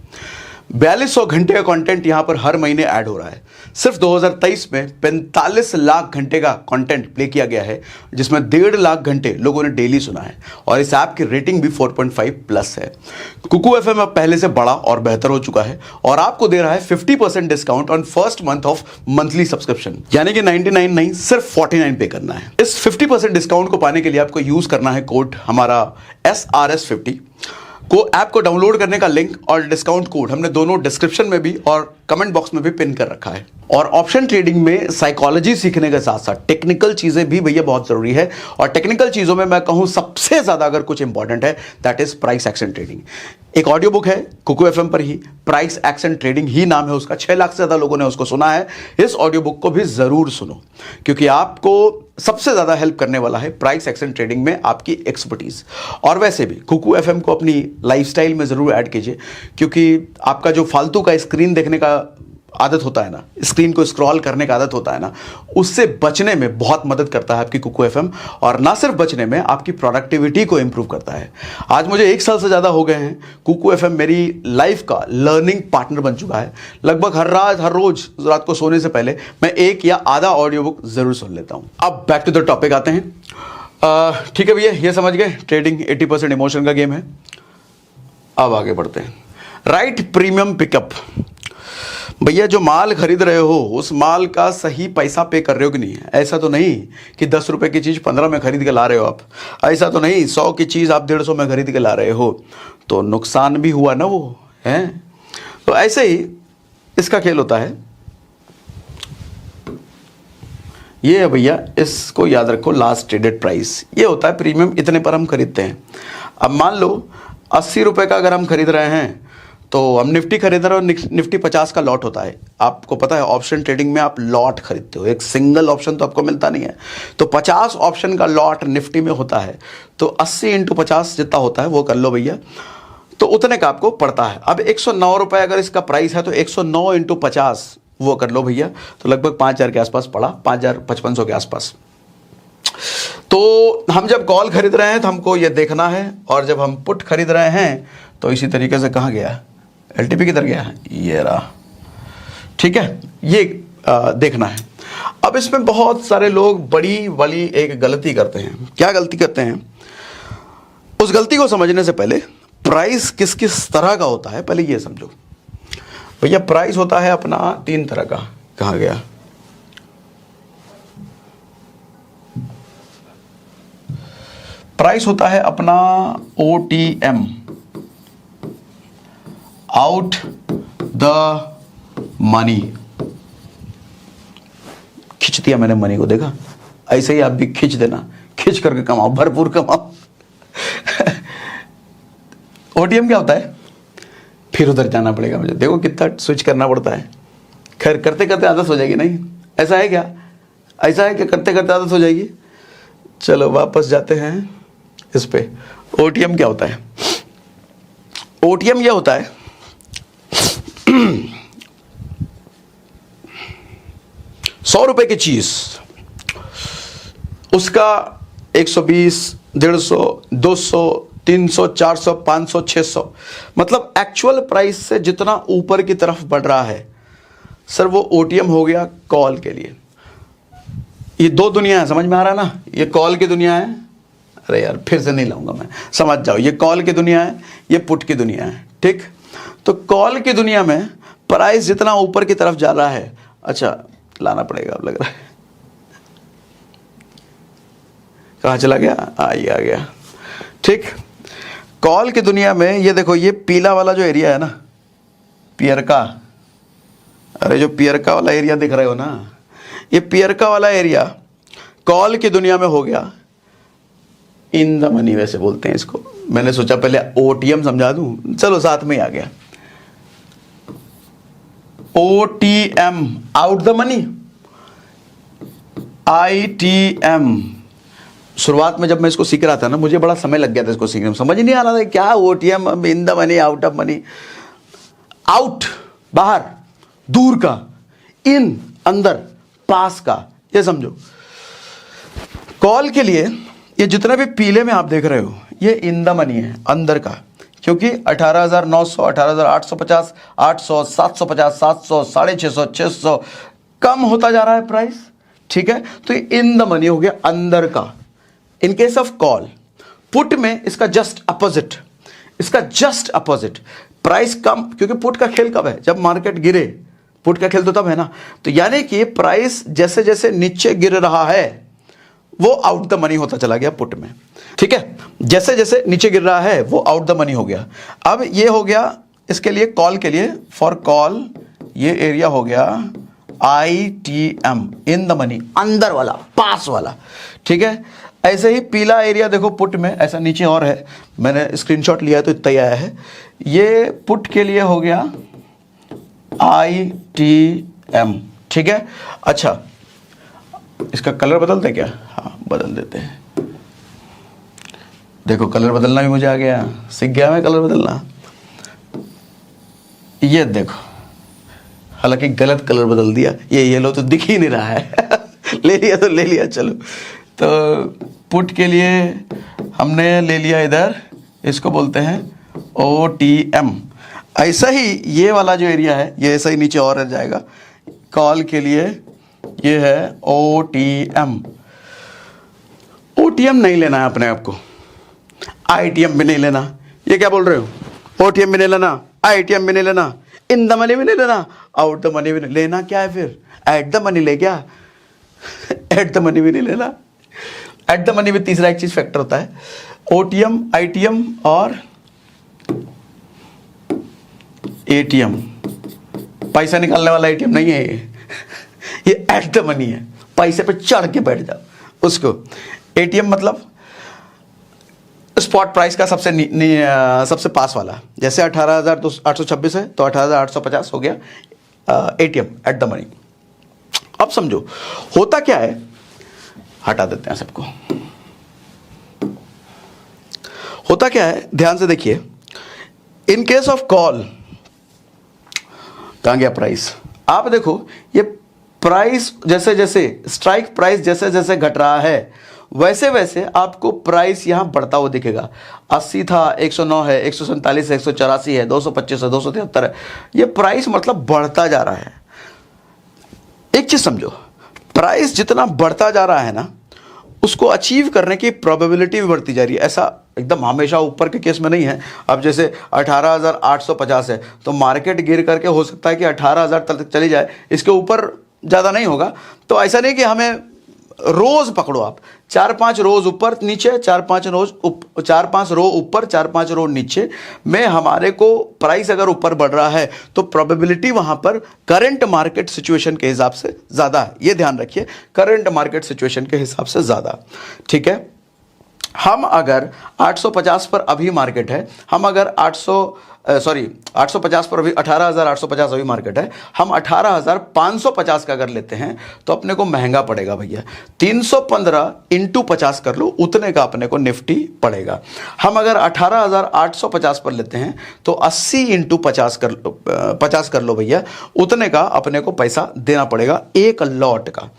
4200 घंटे का कंटेंट यहां पर हर महीने ऐड हो रहा है। सिर्फ 2023 में 45 लाख घंटे का कंटेंट प्ले किया गया है, जिसमें 1.5 लाख घंटे लोगों ने डेली सुना है। और इस ऐप की रेटिंग भी 4.5 प्लस है। कुकू एफएम अब पहले से बड़ा और बेहतर हो चुका है और आपको दे रहा है 50% discount on first month of monthly subscription, यानी कि 99 नहीं, सिर्फ 49 पे करना है। इस 50% डिस्काउंट को पाने के लिए आपको यूज करना है कोड हमारा SRS50 को। ऐप को डाउनलोड करने का लिंक और डिस्काउंट कोड हमने दोनों डिस्क्रिप्शन में भी और कमेंट बॉक्स में भी पिन कर रखा है। और ऑप्शन ट्रेडिंग में साइकोलॉजी सीखने के साथ साथ टेक्निकल चीजें भी भैया बहुत जरूरी है। और टेक्निकल चीजों में मैं कहूं सबसे ज्यादा अगर कुछ इंपॉर्टेंट है, that is price action trading. एक ऑडियो बुक है कुकू एफएम पर ही, प्राइस एक्शन ट्रेडिंग ही नाम है उसका। 6 लाख से ज्यादा लोगों ने उसको सुना है। इस ऑडियो बुक को भी जरूर सुनो, क्योंकि आपको सबसे ज्यादा हेल्प करने वाला है प्राइस एक्शन ट्रेडिंग में आपकी एक्सपर्टीज। और वैसे भी कुकू एफएम को अपनी लाइफस्टाइल में जरूर ऐड कीजिए, क्योंकि आपका जो फालतू का स्क्रीन देखने का आदत होता है ना, स्क्रीन को स्क्रॉल करने का आदत होता है ना, उससे बचने में बहुत मदद करता है आपकी कुकू एफएम। और ना सिर्फ बचने में, आपकी प्रोडक्टिविटी को इंप्रूव करता है। आज मुझे 1 साल से ज़्यादा हो गए हैं, कुकू एफएम मेरी लाइफ का लर्निंग पार्टनर बन चुका है। लगभग हर रोज रात को सोने से पहले मैं 1 या आधा ऑडियो बुक जरूर सुन लेता हूँ। अब बैक टू द टॉपिक आते हैं। ठीक है भैया, ये समझ गए ट्रेडिंग 80% इमोशन का गेम है। अब आगे बढ़ते हैं। Right premium pickup. भैया जो माल खरीद रहे हो, उस माल का सही पैसा पे कर रहे हो कि नहीं। ऐसा तो नहीं कि 10 रुपए की चीज़ 15 में खरीद के ला रहे हो आप। ऐसा तो नहीं 100 की चीज़ आप 150 में खरीद के ला रहे हो, तो नुकसान भी हुआ ना वो है। तो ऐसे ही इसका खेल होता है। ये है भैया, इसको याद रखो, लास्ट ट्रेडेड प्राइस। ये होता है प्रीमियम, इतने पर हम खरीदते हैं। अब मान लो 80 रुपये का अगर हम खरीद रहे हैं, तो हम निफ्टी खरीद रहे हो, निफ्टी 50 का लॉट होता है। आपको पता है ऑप्शन ट्रेडिंग में आप लॉट खरीदते हो, एक सिंगल ऑप्शन तो आपको मिलता नहीं है। तो 50 ऑप्शन का लॉट निफ्टी में होता है, तो 80 × 50 जितना होता है वो कर लो भैया, तो उतने का आपको पड़ता है। अब 109 रुपये अगर इसका प्राइस है, तो 109 × 50 वो कर लो भैया, तो लगभग 5000 के आसपास पड़ा, 5500 के आसपास। तो हम जब कॉल खरीद रहे हैं तो हमको ये देखना है, और जब हम पुट खरीद रहे हैं तो इसी तरीके से कहाँ गया, एलटीपी किधर गया, ये रहा। ठीक है, ये देखना है। अब इसमें बहुत सारे लोग बड़ी वाली एक गलती करते हैं। क्या गलती करते हैं? उस गलती को समझने से पहले प्राइस किस किस तरह का होता है पहले ये समझो भैया। प्राइस होता है अपना 3 तरह का। कहाँ गया? प्राइस होता है अपना OTM, आउट द मनी। खींच दिया मैंने मनी को, देखा? ऐसे ही आप भी खींच देना, खींच करके कमाओ, भरपूर कमाओ। OTM क्या होता है? फिर उधर जाना पड़ेगा मुझे, देखो कितना स्विच करना पड़ता है। खैर, करते करते आदत हो जाएगी। नहीं ऐसा है क्या? ऐसा है कि करते करते आदत हो जाएगी। चलो वापस जाते हैं इस पे। OTM क्या होता है? OTM यह होता है 100 रुपए की चीज, उसका 120, 150, 200, 300, 400, 500, 600, मतलब एक्चुअल प्राइस से जितना ऊपर की तरफ बढ़ रहा है सर, वो OTM हो गया कॉल के लिए। ये 2 दुनिया है, समझ में आ रहा है ना? ये कॉल की दुनिया है। अरे यार फिर से नहीं लाऊंगा मैं, समझ जाओ। ये कॉल की दुनिया है, ये पुट की दुनिया है। ठीक, तो कॉल की दुनिया में प्राइस जितना ऊपर की तरफ जा रहा है, अच्छा लाना पड़ेगा अब लग रहा है। कहाँ चला गया? ये आ गया। ठीक, कॉल की दुनिया में ये देखो, ये पीला वाला जो एरिया है ना, पियरका, अरे जो पियरका वाला एरिया दिख रहे हो ना, ये पियरका वाला एरिया कॉल की दुनिया में हो गया इन द मनी, वैसे बोलते हैं इसको। मैंने सोचा पहले ओटीएम समझा दूं, चलो साथ में ही आ गया। OTM, out the money. ITM, शुरुआत में जब मैं इसको सीख रहा था ना, मुझे बड़ा समय लग गया था इसको सीखने में, समझ ही नहीं आ रहा था क्या OTM, in the money, out of money. Out बाहर, दूर का, इन अंदर, पास का, ये समझो। कॉल के लिए ये जितने भी पीले में आप देख रहे हो, ये इन द मनी है, अंदर का, क्योंकि 18,900, 18,850, 800, 750, 700, 650, 600 कम होता जा रहा है प्राइस। ठीक है, तो ये इन द मनी हो गया, अंदर का। In case of call, put में इसका जस्ट अपोजिट, इसका जस्ट अपोजिट, प्राइस कम, क्योंकि पुट का खेल कब है? जब मार्केट गिरे। पुट का खेल तो तब है ना। तो यानी कि प्राइस जैसे जैसे नीचे गिर रहा है, वो आउट द मनी होता चला गया पुट में। ठीक है, जैसे जैसे नीचे गिर रहा है वो आउट द मनी हो गया। अब ये हो गया इसके लिए, कॉल के लिए, फॉर कॉल ये एरिया हो गया आईटीएम, इन द मनी, अंदर वाला, पास वाला। ठीक है, ऐसे ही पीला एरिया देखो पुट में, ऐसा नीचे और है, मैंने स्क्रीनशॉट लिया तो इतना ही आया है। ये पुट के लिए हो गया आईटीएम। ठीक है, अच्छा इसका कलर बदलते क्या? हाँ बदल देते हैं। देखो कलर बदलना भी मुझे आ गया, सीख गया मैं कलर बदलना। ये देखो, हालांकि गलत कलर बदल दिया, ये येलो तो दिख ही नहीं रहा है ले लिया तो ले लिया, चलो। तो पुट के लिए हमने ले लिया इधर, इसको बोलते हैं ओटीएम। ऐसा ही ये वाला जो एरिया है, ये ऐसा ही नीचे और रह जाएगा। कॉल के लिए ये है ओटीएम। ओटीएम नहीं लेना है अपने आप को, आईटीएम भी नहीं लेना। ये क्या बोल रहे हो? ओटीएम भी नहीं लेना, आईटीएम भी नहीं लेना, इन द मनी भी नहीं लेना, आउट द मनी भी नहीं लेना। क्या है फिर? एट द मनी ले क्या? एट द मनी भी नहीं लेना। एट द मनी में तीसरा एक चीज फैक्टर होता है, ओटीएम, आईटीएम और एटीएम। पैसा निकालने वाला एटीएम नहीं है ये एट द मनी है, पैसे पे चढ़ के बैठ जाओ उसको। एटीएम मतलब स्पॉट प्राइस का सबसे पास वाला। जैसे 18,826 है तो 18,850 हो गया एटीएम, एट द मनी। अब समझो होता क्या है, हटा देते हैं सबको। होता क्या है, ध्यान से देखिए। इन केस ऑफ कॉल, कहां गया प्राइस? आप देखो ये प्राइस जैसे जैसे, स्ट्राइक प्राइस जैसे जैसे घट रहा है, वैसे वैसे आपको प्राइस यहां बढ़ता हुआ दिखेगा। 80 था, 109 है, 147 है, 184 है, 225 है, 273 है। ये प्राइस मतलब बढ़ता जा रहा है। एक चीज समझो, प्राइस जितना बढ़ता जा रहा है ना, उसको अचीव करने की प्रोबेबिलिटी भी बढ़ती जा रही है। ऐसा एकदम हमेशा ऊपर के केस में नहीं है। अब जैसे 18,850 है तो मार्केट गिर करके हो सकता है कि 18,000 तक चली जाए, इसके ऊपर ज़्यादा नहीं होगा। तो ऐसा नहीं कि हमें रोज पकड़ो आप, 4-5 रोज ऊपर नीचे, 4-5 रो ऊपर, 4-5 रो नीचे में हमारे को प्राइस अगर ऊपर बढ़ रहा है तो प्रोबेबिलिटी वहां पर करंट मार्केट सिचुएशन के हिसाब से ज़्यादा है। ये ध्यान रखिए, करंट मार्केट सिचुएशन के हिसाब से ज़्यादा। ठीक है, हम अगर 850 पर अभी मार्केट है, हम अगर 850 पर अभी 18,850 अभी मार्केट है, हम 18,550 का अगर लेते हैं तो अपने को महंगा पड़ेगा भैया। 315 इंटू 50 कर लो, उतने का अपने को निफ्टी पड़ेगा। हम अगर 18,850 पर लेते हैं तो 80 इंटू 50 कर लो भैया, उतने का अपने को पैसा देना पड़ेगा एक लॉट का।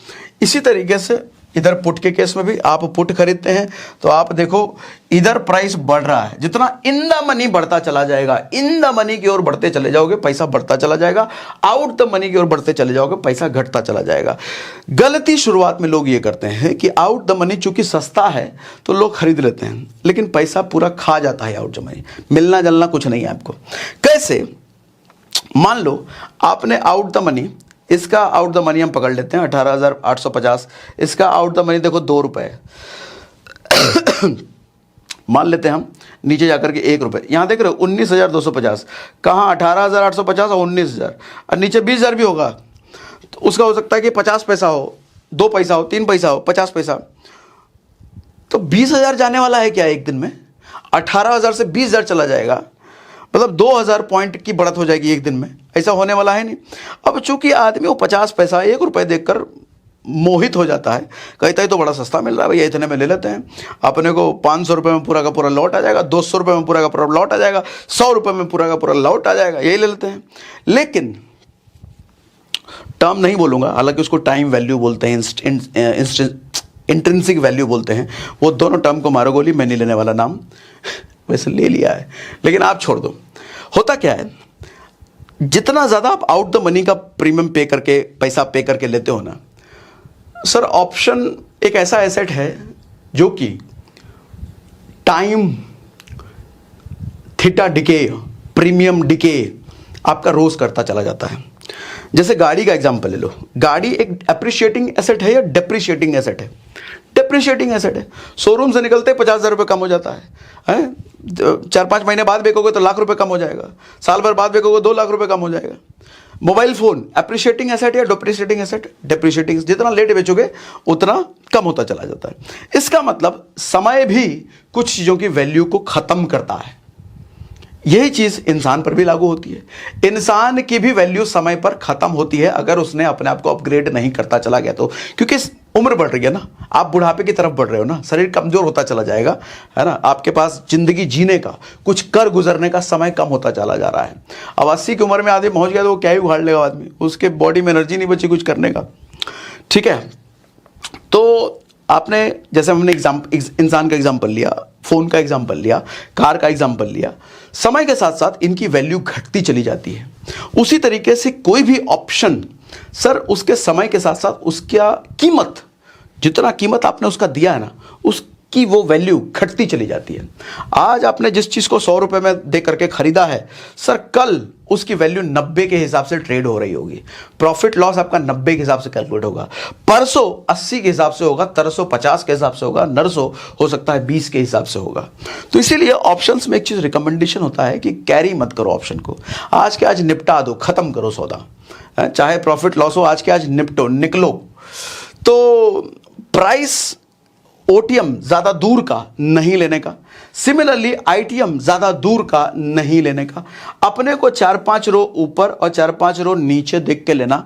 इसी तरीके से इधर पुट के केस में भी आप पुट खरीदते हैं तो आप देखो इधर प्राइस बढ़ रहा है, जितना इन द मनी बढ़ता चला जाएगा, इन द मनी की ओर बढ़ते चले जाओगे पैसा बढ़ता चला जाएगा, आउट द मनी की ओर बढ़ते चले जाओगे पैसा घटता चला जाएगा। गलती शुरुआत में लोग ये करते हैं कि आउट द मनी चूंकि सस्ता है तो लोग खरीद लेते हैं, लेकिन पैसा पूरा खा जाता है आउट द मनी। मिलना जलना कुछ नहीं है आपको। कैसे? मान लो आपने आउट द मनी इसका आउट द मनी हम पकड़ लेते हैं 18,850। इसका आउट द मनी देखो 2 रुपये मान लेते हैं हम, नीचे जाकर के 1 रुपये। यहाँ देख रहे हो 19,250, कहाँ 18,850 और 19,000, और नीचे 20,000 भी होगा तो उसका हो सकता है कि 50 पैसा हो, 2 पैसा हो, 3 पैसा हो, 50 पैसा। तो 20,000 जाने वाला है क्या एक दिन में? 18,000 से 20,000 चला जाएगा, मतलब 2,000 पॉइंट की बढ़त हो जाएगी एक दिन में। ऐसा होने वाला है नहीं। अब चूंकि आदमी वो 50 पैसा 1 रुपये देखकर मोहित हो जाता है, कहता है तो बड़ा सस्ता मिल रहा है भैया, इतने में ले लेते हैं, अपने को 500 रुपये में पूरा का पूरा लौट आ जाएगा, 200 रुपये में पूरा का पूरा लौट आ जाएगा, 100 रुपये में पूरा का पूरा लौट आ जाएगा, यही ले लेते हैं। लेकिन टर्म नहीं बोलूँगा, हालांकि उसको टाइम वैल्यू बोलते हैं, इंट्रिंसिक वैल्यू बोलते हैं, वो दोनों टर्म को मारो गोली, मैं नहीं लेने वाला नाम, वैसे ले लिया है लेकिन आप छोड़ दो। होता क्या है, जितना ज़्यादा आप आउट द मनी का प्रीमियम पे करके, पैसा पे करके लेते हो ना सर, ऑप्शन एक ऐसा एसेट है जो कि time theta decay, premium decay आपका रोज करता चला जाता है। जैसे गाड़ी का एग्जांपल ले लो, गाड़ी एक अप्रिशिएटिंग एसेट है या डेप्रिशिएटिंग एसेट है? डेप्रिशिएटिंग एसेट है। शोरूम से निकलते 50,000 रुपये कम हो जाता है? 4-5 महीने बाद बेचोगे तो लाख रुपए कम हो जाएगा, साल भर बाद बेचोगे 2 लाख रुपए कम हो जाएगा। मोबाइल फोन अप्रिशिएटिंग एसेट या डेप्रिशिएटिंग एसेट? डेप्रिशिएटिंग। जितना लेट बेचोगे उतना कम होता चला जाता है। इसका मतलब समय भी कुछ चीज़ों की वैल्यू को ख़त्म करता है। यही चीज़ इंसान पर भी लागू होती है। इंसान की भी वैल्यू समय पर ख़त्म होती है अगर उसने अपने आप को अपग्रेड नहीं करता चला गया तो, क्योंकि उम्र बढ़ रही है ना, आप बुढ़ापे की तरफ बढ़ रहे हो ना, शरीर कमज़ोर होता चला जाएगा, है ना, आपके पास ज़िंदगी जीने का, कुछ कर गुजरने का समय कम होता चला जा रहा है। अब 80 की उम्र में आदमी पहुँच गया तो वो क्या ही उखाड़ लेगा आदमी, उसके बॉडी में एनर्जी नहीं बची कुछ करने का। ठीक है, तो आपने जैसे हमने इंसान का एग्जाम्पल लिया, फ़ोन का एग्जाम्पल लिया, कार का एग्जाम्पल लिया, समय के साथ साथ इनकी वैल्यू घटती चली जाती है। उसी तरीके से कोई भी ऑप्शन सर, उसके समय के साथ साथ उसका कीमत, जितना कीमत आपने उसका दिया है ना, उसकी वो वैल्यू घटती चली जाती है। आज आपने जिस चीज़ को 100 रुपये में दे करके खरीदा है सर, कल उसकी वैल्यू 90 के हिसाब से ट्रेड हो रही होगी। प्रॉफिट लॉस आपका 90 के हिसाब से कैलकुलेट होगा, परसों 80 के हिसाब से होगा, तरसों 50 के हिसाब से होगा, नरसों हो सकता है 20 के हिसाब से होगा। तो इसीलिए ऑप्शंस में एक चीज़ रिकमेंडेशन होता है कि कैरी मत करो ऑप्शन को, आज के आज निपटा दो, ख़त्म करो सौदा, चाहे प्रॉफिट लॉस हो, आज के आज निपटो, निकलो। तो प्राइस ओटीएम ज़्यादा दूर का नहीं लेने का, सिमिलरली आईटीएम ज़्यादा दूर का नहीं लेने का, अपने को 4-5 रो ऊपर और 4-5 रो नीचे देख के लेना।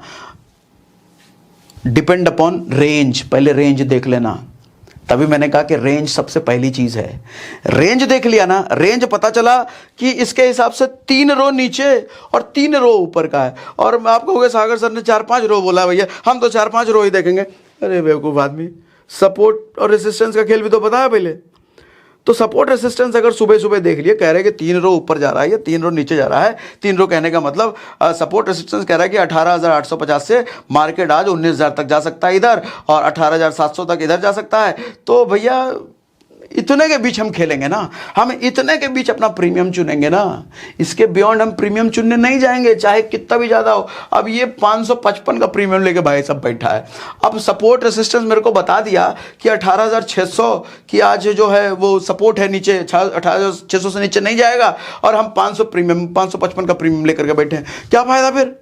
डिपेंड अपॉन रेंज, पहले रेंज देख लेना। तभी मैंने कहा कि रेंज सबसे पहली चीज़ है। रेंज देख लिया ना, रेंज पता चला कि इसके हिसाब से 3 रो नीचे और 3 रो ऊपर का है, और मैं आपको कहोगे सागर सर ने 4-5 रो बोला, भैया हम तो 4-5 रो ही देखेंगे। अरे बेवकूफ़ आदमी, सपोर्ट और रेसिस्टेंस का खेल भी तो पता है पहले। तो सपोर्ट रेसिस्टेंस अगर सुबह सुबह देख लिए, कह रहे हैं कि 3 रो ऊपर जा रहा है या 3 रो नीचे जा रहा है, 3 रो कहने का मतलब सपोर्ट रेसिस्टेंस कह रहा है कि 18,850 से मार्केट आज 19,000 तक जा सकता है इधर, और 18,700 तक इधर जा सकता है। तो भैया इतने के बीच हम खेलेंगे ना, हम इतने के बीच अपना प्रीमियम चुनेंगे ना, इसके बियॉन्ड हम प्रीमियम चुनने नहीं जाएंगे, चाहे कितना भी ज़्यादा हो। अब ये 555 का प्रीमियम लेके भाई सब बैठा है। अब सपोर्ट रेसिस्टेंस मेरे को बता दिया कि 18,600 की आज जो है वो सपोर्ट है, नीचे 18,600 से नीचे नहीं जाएगा, और हम 555 का प्रीमियम लेकर के बैठे हैं। क्या फ़ायदा फिर?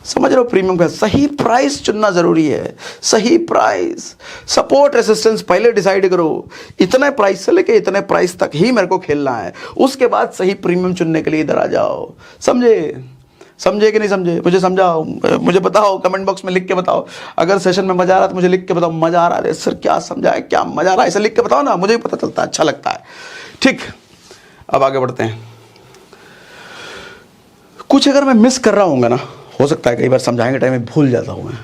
समझ रहे हो? प्रीमियम का सही प्राइस चुनना जरूरी है, सही प्राइस। सपोर्ट रेसिस्टेंस पहले डिसाइड करो, इतने प्राइस से लेके इतने प्राइस तक ही मेरे को खेलना है, उसके बाद सही प्रीमियम चुनने के लिए इधर आ जाओ। समझे कि नहीं समझे? मुझे समझाओ, मुझे बताओ, कमेंट बॉक्स में लिख के बताओ। अगर सेशन में मजा आ रहा है तो मुझे लिख के बताओ, मजा आ रहा है सर, क्या समझा है, क्या मजा आ रहा है, ऐसा लिख के बताओ ना, मुझे भी पता चलता है, अच्छा लगता है। ठीक, अब आगे बढ़ते हैं। कुछ अगर मैं मिस कर रहा हूँगा ना, हो सकता है कई बार समझाएंगे टाइम में भूल जाता हूँ मैं,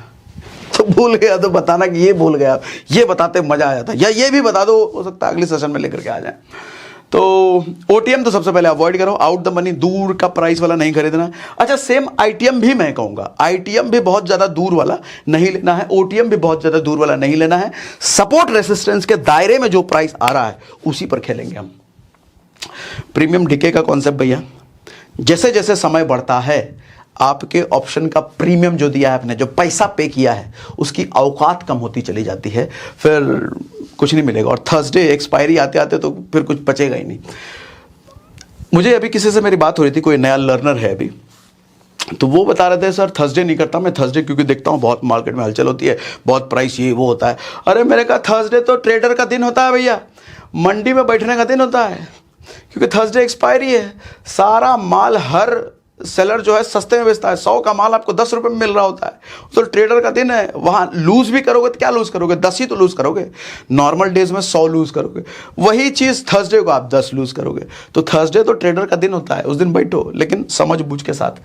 तो भूल गया तो बताना कि ये भूल गया, ये बताते मजा आ जाता है, या ये भी बता दो, हो सकता है अगले सेशन में लेकर के आ जाए। तो ओटीएम तो सबसे पहले अवॉइड करो, आउट द मनी, दूर का प्राइस वाला नहीं खरीदना। अच्छा, सेम आईटीएम भी मैं कहूँगा, आईटीएम भी बहुत ज़्यादा दूर वाला नहीं लेना है, ओटीएम भी बहुत ज़्यादा दूर वाला नहीं लेना है। सपोर्ट रेसिस्टेंस के दायरे में जो प्राइस आ रहा है उसी पर खेलेंगे हम। प्रीमियम डिके का कॉन्सेप्ट भैया, जैसे जैसे समय बढ़ता है आपके ऑप्शन का प्रीमियम जो दिया है आपने, जो पैसा पे किया है, उसकी औकात कम होती चली जाती है, फिर कुछ नहीं मिलेगा। और थर्सडे एक्सपायरी आते आते तो फिर कुछ बचेगा ही नहीं। मुझे अभी किसी से मेरी बात हो रही थी, कोई नया लर्नर है अभी, तो वो बता रहे थे सर थर्सडे नहीं करता मैं, थर्सडे क्योंकि देखता हूँ बहुत मार्केट में हलचल होती है, बहुत प्राइस ये वो होता है। अरे मैंने कहा थर्सडे तो ट्रेडर का दिन होता है भैया, मंडी में बैठने का दिन होता है, क्योंकि थर्सडे एक्सपायरी है। सारा माल हर सेलर जो है सस्ते में बेचता है, 100 का माल आपको 10 रुपये में मिल रहा होता है। तो ट्रेडर का दिन है, वहाँ लूज भी करोगे तो क्या लूज करोगे, 10 ही तो लूज करोगे। नॉर्मल डेज में 100 लूज करोगे, वही चीज़ थर्सडे को आप 10 लूज करोगे। तो थर्सडे तो ट्रेडर का दिन होता है, उस दिन बैठो, लेकिन समझ बूझ के साथ।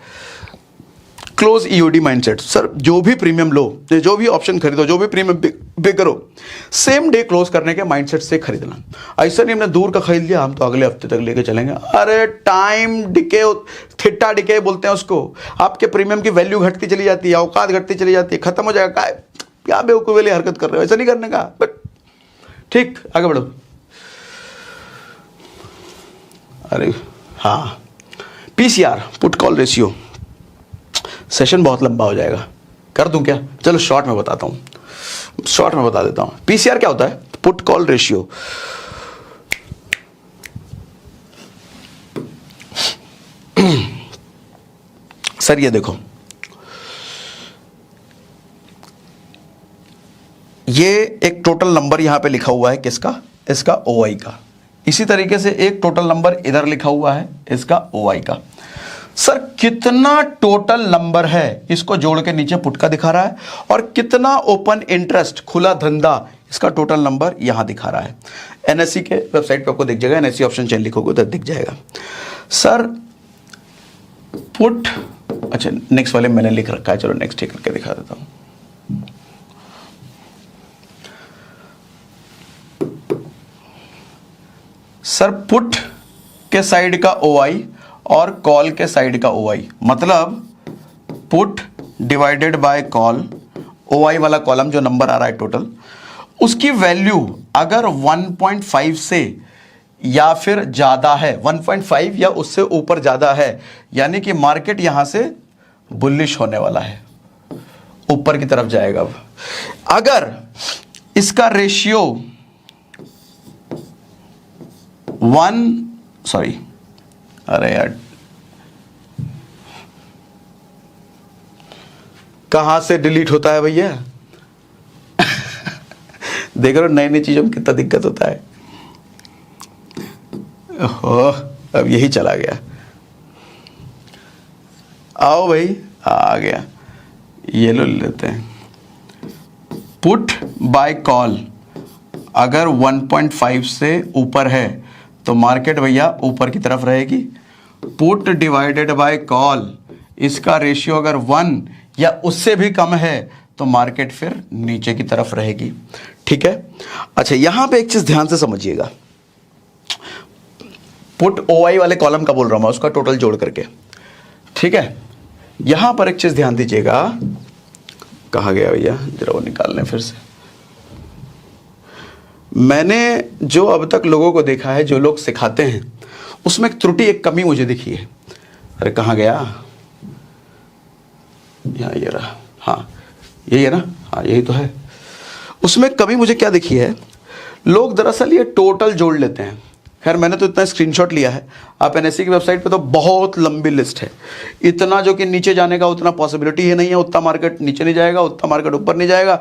Close EOD mindset. सर जो भी प्रीमियम लो, जो भी ऑप्शन खरीदो, जो भी प्रीमियम पे करो, सेम डे क्लोज करने के माइंडसेट से खरीदना। ऐसा नहीं हमने दूर का खरीद लिया हम तो अगले हफ्ते तक लेके चलेंगे। अरे टाइम डिके, थिट्टा डिके बोलते हैं उसको। आपके प्रीमियम की वैल्यू घटती चली जाती है, औकात घटती चली जाती है, खत्म हो जाएगा। क्या बेवकूफ़ी वाली हरकत कर रहे हो, ऐसा नहीं करने का। बट ठीक, आगे बढ़ो। अरे हाँ, PCR, put call ratio. Session बहुत लंबा हो जाएगा, कर दूं क्या? चलो शॉर्ट में बताता हूं, शॉर्ट में बता देता हूं। पीसीआर क्या होता है? Put call ratio. सर ये देखो, ये एक टोटल नंबर यहां पे लिखा हुआ है, किसका? इसका ओआई का। इसी तरीके से एक टोटल नंबर इधर लिखा हुआ है, इसका ओआई का। सर कितना टोटल नंबर है इसको जोड़ के नीचे पुट का दिखा रहा है, और कितना ओपन इंटरेस्ट, खुला धंधा, इसका टोटल नंबर यहां दिखा रहा है। एनएससी के वेबसाइट पे आपको दिख जाएगा, एनएससी ऑप्शन चेन लिखोगे उधर दिख जाएगा। सर पुट, अच्छा नेक्स्ट वाले मैंने लिख रखा है, चलो नेक्स्ट ही करके दिखा देता हूं। सर पुट के साइड का ओआई और कॉल के साइड का ओआई, मतलब put divided by call, OI वाला कॉलम जो नंबर आ रहा है टोटल, उसकी वैल्यू अगर 1.5 से या फिर ज़्यादा है, 1.5 या उससे ऊपर ज़्यादा है, यानी कि मार्केट यहां से बुलिश होने वाला है, ऊपर की तरफ जाएगा। अब अगर इसका रेशियो 1, सॉरी, अरे यार कहां से डिलीट होता है भैया? देख रहे हो नई नई चीजों में कितना दिक्कत होता है। ओह, अब यही चला गया। आओ भाई, आ गया, ये लो लेते हैं। पुट बाय कॉल अगर 1.5 से ऊपर है तो मार्केट भैया ऊपर की तरफ रहेगी। पुट डिवाइडेड बाय कॉल, इसका रेशियो अगर 1 या उससे भी कम है तो मार्केट फिर नीचे की तरफ रहेगी। ठीक है, अच्छा यहां पे एक चीज ध्यान से समझिएगा। पुट ओआई वाले कॉलम का बोल रहा हूं मैं, उसका टोटल जोड़ करके। ठीक है, यहां पर एक चीज ध्यान दीजिएगा। कहा गया भैया, जरा वो निकाल लें फिर से। मैंने जो अब तक लोगों को देखा है, जो लोग सिखाते हैं, उसमें एक त्रुटि, एक कमी मुझे दिखी है। अरे कहाँ गया? यहाँ ये रहा, हाँ यही है ना, हाँ यही तो है। उसमें कमी मुझे क्या दिखी है, लोग दरअसल ये टोटल जोड़ लेते हैं। खैर मैंने तो इतना स्क्रीनशॉट लिया है, आप एनएससी की वेबसाइट पे तो बहुत लंबी लिस्ट है। इतना जो कि नीचे जाने का उतना पॉसिबिलिटी ही नहीं है, उतना मार्केट नीचे नहीं जाएगा, उतना मार्केट ऊपर नहीं जाएगा,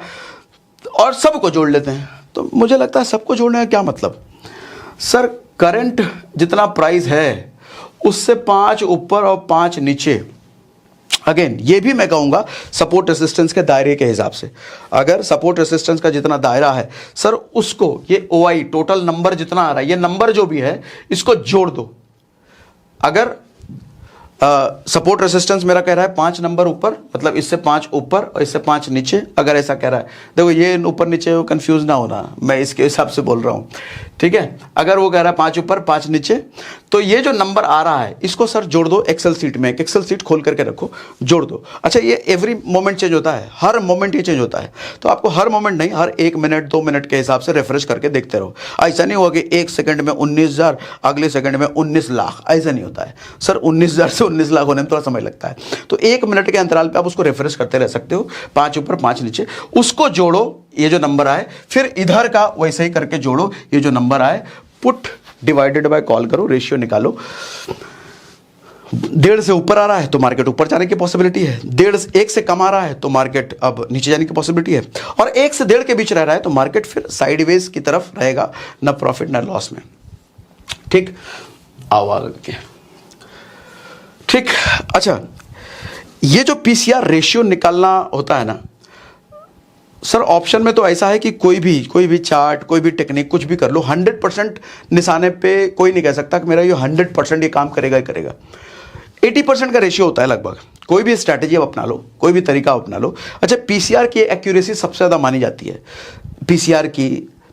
और सबको जोड़ लेते हैं। तो मुझे लगता है सबको जोड़ने का क्या मतलब? सर करंट जितना प्राइस है उससे 5 ऊपर और 5 नीचे, अगेन ये भी मैं कहूंगा सपोर्ट रेसिस्टेंस के दायरे के हिसाब से। अगर सपोर्ट रेसिस्टेंस का जितना दायरा है सर, उसको ये ओआई टोटल नंबर जितना आ रहा है, ये नंबर जो भी है इसको जोड़ दो। अगर सपोर्ट रेसिस्टेंस मेरा कह रहा है 5 नंबर ऊपर, मतलब इससे 5 ऊपर और इससे 5 नीचे, अगर ऐसा कह रहा है, देखो ये ऊपर नीचे कंफ्यूज ना होना, मैं इसके हिसाब से बोल रहा हूँ। ठीक है, अगर वो कह रहा है 5 ऊपर 5 नीचे, तो ये जो नंबर आ रहा है इसको सर जोड़ दो एक्सेल सीट में। एक एक्सेल सीट खोल करके रखो, जोड़ दो। अच्छा ये एवरी मोमेंट चेंज होता है, हर मोमेंट ये चेंज होता है, तो आपको हर मोमेंट नहीं, हर 1 मिनट 2 मिनट के हिसाब से रिफ्रेश करके देखते रहो। ऐसा नहीं होगा कि 1 सेकंड में 19,000, अगले सेकंड में 19 लाख, ऐसा नहीं होता है सर। 19,000 से 19 लाख होने में थोड़ा समय लगता है। तो 1 मिनट के अंतराल पे आप उसको रिफ्रेश करते रह सकते हो, 5 ऊपर 5 नीचे, उसको जोड़ो, ये जो नंबर आए, फिर इधर का वैसे ही करके जोड़ो, ये जो नंबर आए, पुट डिवाइडेड बाय कॉल करो, रेशियो निकालो। 1.5 से ऊपर आ रहा है तो मार्केट ऊपर जाने की पॉसिबिलिटी है, 1.5 से कम आ रहा है तो मार्केट अब नीचे जाने की पॉसिबिलिटी है, और 1 से 1.5 के बीच रह रहा है तो मार्केट फिर साइडवेज की तरफ रहेगा, ना प्रॉफिट ना लॉस में। ठीक, आओ आगे। ठीक, अच्छा, ये जो पीसीआर रेशियो निकालना होता है ना सर, ऑप्शन में तो ऐसा है कि कोई भी चार्ट, कोई भी टेक्निक, कुछ भी कर लो, 100% निशाने पे कोई नहीं कह सकता कि मेरा ये 100% ये काम करेगा ही करेगा। 80% का रेशियो होता है लगभग। कोई भी स्ट्रैटेजी आप अपना लो, कोई भी तरीका अपना लो। अच्छा, पीसीआर की एक्यूरेसी सबसे ज़्यादा मानी जाती है,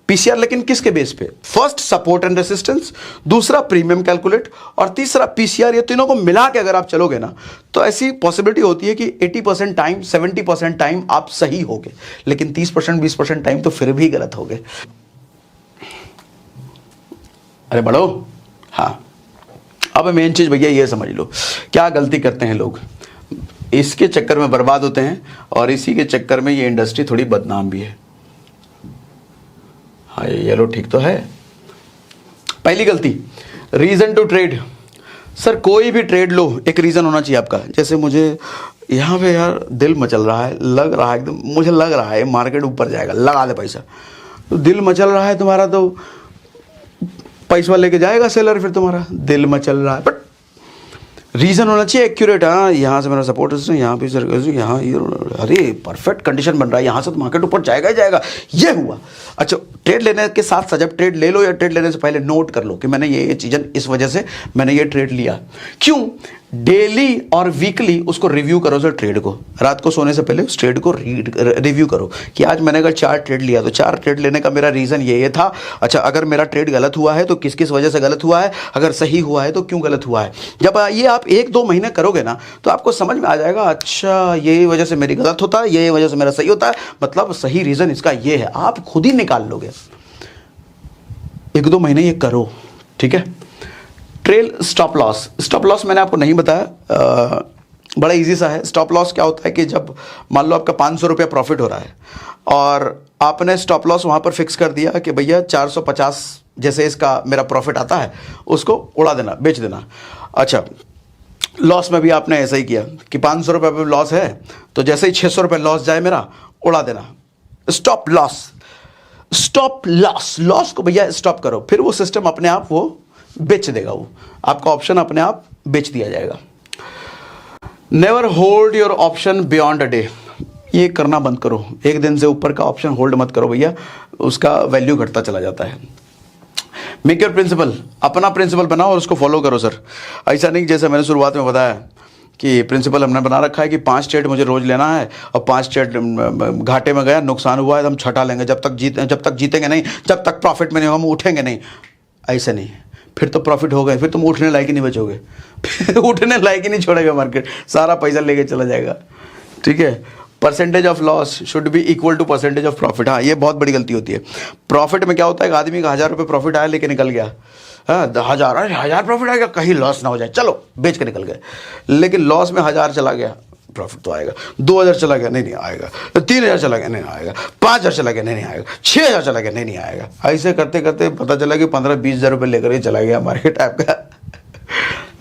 पीसीआर लेकिन किसके बेस पे? फर्स्ट सपोर्ट एंड रेसिस्टेंस, दूसरा प्रीमियम कैलकुलेट, और तीसरा पीसीआर। ये तीनों को मिला के अगर आप चलोगे ना तो ऐसी पॉसिबिलिटी होती है कि 80% टाइम, 70% टाइम आप सही होगे, लेकिन 30% 20% टाइम तो फिर भी गलत होगे। अरे बढ़ो, हाँ, अब मेन चीज भैया ये समझ लो, क्या गलती करते हैं लोग, इसके चक्कर में बर्बाद होते हैं, और इसी के चक्कर में ये इंडस्ट्री थोड़ी बदनाम भी है। हाँ, ये लो, ठीक तो है। पहली गलती, रीजन टू ट्रेड। सर कोई भी ट्रेड लो, एक रीजन होना चाहिए आपका। जैसे मुझे यहाँ पे यार दिल मचल रहा है, लग रहा है एकदम, मुझे लग रहा है मार्केट ऊपर जाएगा, लगा दे पैसा। तो दिल मचल रहा है तुम्हारा, तो पैसा लेके जाएगा सेलर, फिर तुम्हारा दिल मचल रहा है, बट रीजन होना चाहिए एक्यूरेट। हाँ, यहाँ से मेरा सपोर्ट है, यहाँ पे सर, यहाँ अरे परफेक्ट कंडीशन बन रहा है, यहाँ से तो मार्केट ऊपर जाएगा ही जाएगा, ये हुआ। अच्छा, ट्रेड लेने के साथ साथ जब ट्रेड ले लो या ट्रेड लेने से पहले नोट कर लो कि मैंने ये चीज़ें, इस वजह से मैंने ये ट्रेड लिया। क्यों? डेली और वीकली उसको रिव्यू करो सर ट्रेड को, रात को सोने से पहले उस ट्रेड को रिव्यू करो कि आज मैंने अगर 4 ट्रेड लिया तो 4 ट्रेड लेने का मेरा रीज़न ये था। अच्छा, अगर मेरा ट्रेड गलत हुआ है तो किस किस वजह से गलत हुआ है, अगर सही हुआ है तो क्यों गलत हुआ है। जब ये आप 1-2 महीने करोगे ना तो आपको समझ में आ जाएगा, अच्छा ये वजह से मेरी गलत होता है, ये वजह से मेरा सही होता है, मतलब सही रीज़न इसका ये है, आप खुद ही निकाल लोगे। 1-2 महीने ये करो, ठीक है। ट्रेल स्टॉप लॉस मैंने आपको नहीं बताया, बड़ा इजी सा है। स्टॉप लॉस क्या होता है कि जब मान लो आपका 500 रुपया प्रॉफिट हो रहा है और आपने स्टॉप लॉस वहाँ पर फिक्स कर दिया कि भैया 450 जैसे इसका मेरा प्रॉफिट आता है उसको उड़ा देना, बेच देना। अच्छा, लॉस में भी आपने ऐसा ही किया कि 500 रुपये पे लॉस है तो जैसे ही 600 रुपये लॉस जाए मेरा, उड़ा देना। स्टॉप लॉस को भैया स्टॉप करो, फिर वो सिस्टम अपने आप वो बेच देगा, वो आपका ऑप्शन अपने आप बेच दिया जाएगा। Never hold your option beyond a day, ये करना बंद करो। एक दिन से ऊपर का ऑप्शन होल्ड मत करो भैया, उसका वैल्यू घटता चला जाता है। मेक योर प्रिंसिपल, अपना प्रिंसिपल बनाओ और उसको फॉलो करो सर। ऐसा नहीं जैसे मैंने शुरुआत में बताया कि प्रिंसिपल हमने बना रखा है कि 5 ट्रेड मुझे रोज लेना है, और 5 ट्रेड घाटे में गया, नुकसान हुआ है तो हम छठा लेंगे, जब तक जीतेंगे नहीं, जब तक प्रॉफिट में नहीं हम उठेंगे नहीं। ऐसा नहीं, फिर तो प्रॉफिट हो गए, फिर तुम उठने लायक ही नहीं बचोगे, फिर उठने लायक ही नहीं छोड़ेगा मार्केट, सारा पैसा लेके चला जाएगा। ठीक है, percentage of loss should be equal to percentage of profit. हाँ, ये बहुत बड़ी गलती होती है। प्रॉफिट में क्या होता है कि आदमी का 1000 रुपये प्रॉफिट आया लेके निकल गया, हाँ 1000 प्रॉफिट आ गया, कहीं लॉस ना हो जाए, चलो बेच के निकल गए। लेकिन लॉस में 1000 चला गया, प्रॉफिट तो आएगा। 2000 चला गया, नहीं आएगा। 3000 चला गया, नहीं आएगा। 5000 चला गया, नहीं आएगा। 6000 चला गया, नहीं आएगा। ऐसे करते करते पता चला कि 15-20 हज़ार रुपये लेकर ही चला गया मार्केट आपका।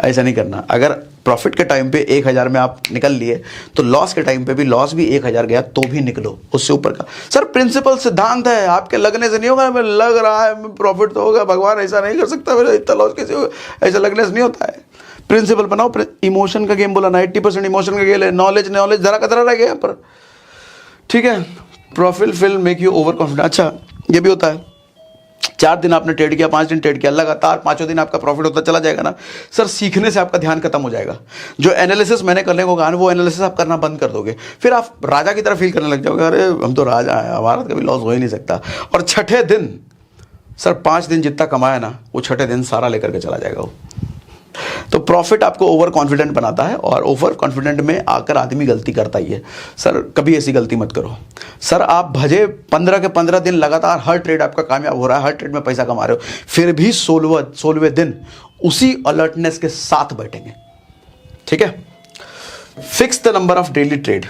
ऐसा नहीं करना। अगर प्रॉफिट के टाइम पे 1000 में आप निकल लिए तो लॉस के टाइम पे भी, लॉस भी 1000 गया तो भी निकलो उससे ऊपर का। सर प्रिंसिपल सिद्धांत है, आपके लगने से नहीं होगा। मैं लग रहा है प्रॉफिट तो होगा, भगवान ऐसा नहीं कर सकता, मेरा इतना लॉस कैसे होगा, ऐसा लगने से नहीं होता है। प्रिंसिपल बनाओ। इमोशन का गेम बोला ना, 80% इमोशन का गेम है। नॉलेज जरा कतरा रह गया पर, ठीक है। Profit will make you over confident. अच्छा, ये भी होता है, 4 दिन आपने ट्रेड किया, 5 दिन ट्रेड किया, लगातार 5वें दिन आपका प्रॉफिट होता चला जाएगा ना सर, सीखने से आपका ध्यान खत्म हो जाएगा। जो एनालिसिस मैंने करने को कहा वो एनालिसिस आप करना बंद कर दोगे, फिर आप राजा की तरह फील करने लग जाओगे, अरे हम तो राजा हैं, हमारा कभी लॉस हो ही नहीं सकता। और 6ठे दिन सर, 5 दिन जितना कमाया ना वो 6ठे दिन सारा लेकर के चला जाएगा वो। तो प्रॉफिट आपको ओवर कॉन्फिडेंट बनाता है, और ओवर कॉन्फिडेंट में आकर आदमी गलती करता ही है। सर कभी ऐसी गलती मत करो। सर आप भजे 15 के 15 दिन लगातार हर ट्रेड आपका कामयाब हो रहा है, हर ट्रेड में पैसा कमा रहे हो, फिर भी 16वें दिन उसी अलर्टनेस के साथ बैठेंगे, ठीक है। Fix the number of daily trade,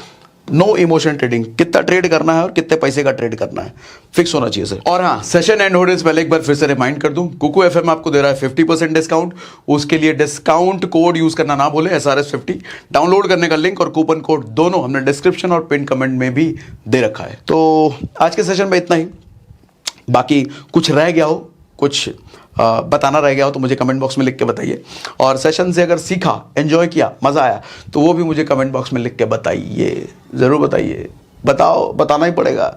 no emotion trading, कितना ट्रेड करना है और कितने पैसे का ट्रेड करना है, फिक्स होना चाहिए सर। और हाँ, सेशन एंड होने से पहले एक बार फिर से रिमाइंड कर दूं, कुकू एफएम आपको दे रहा है 50% डिस्काउंट। उसके लिए डिस्काउंट कोड यूज करना ना भूले, SRS50। डाउनलोड करने का लिंक और कूपन कोड दोनों हमने डिस्क्रिप्शन और पिन कमेंट में भी दे रखा है। तो आज के सेशन में इतना ही। बाकी कुछ रह गया हो, कुछ बताना रह गया हो तो मुझे कमेंट बॉक्स में लिख के बताइए। और सेशन से अगर सीखा, एंजॉय किया, मज़ा आया तो वो भी मुझे कमेंट बॉक्स में लिख के बताइए, ज़रूर बताइए। बताओ, बताना ही पड़ेगा।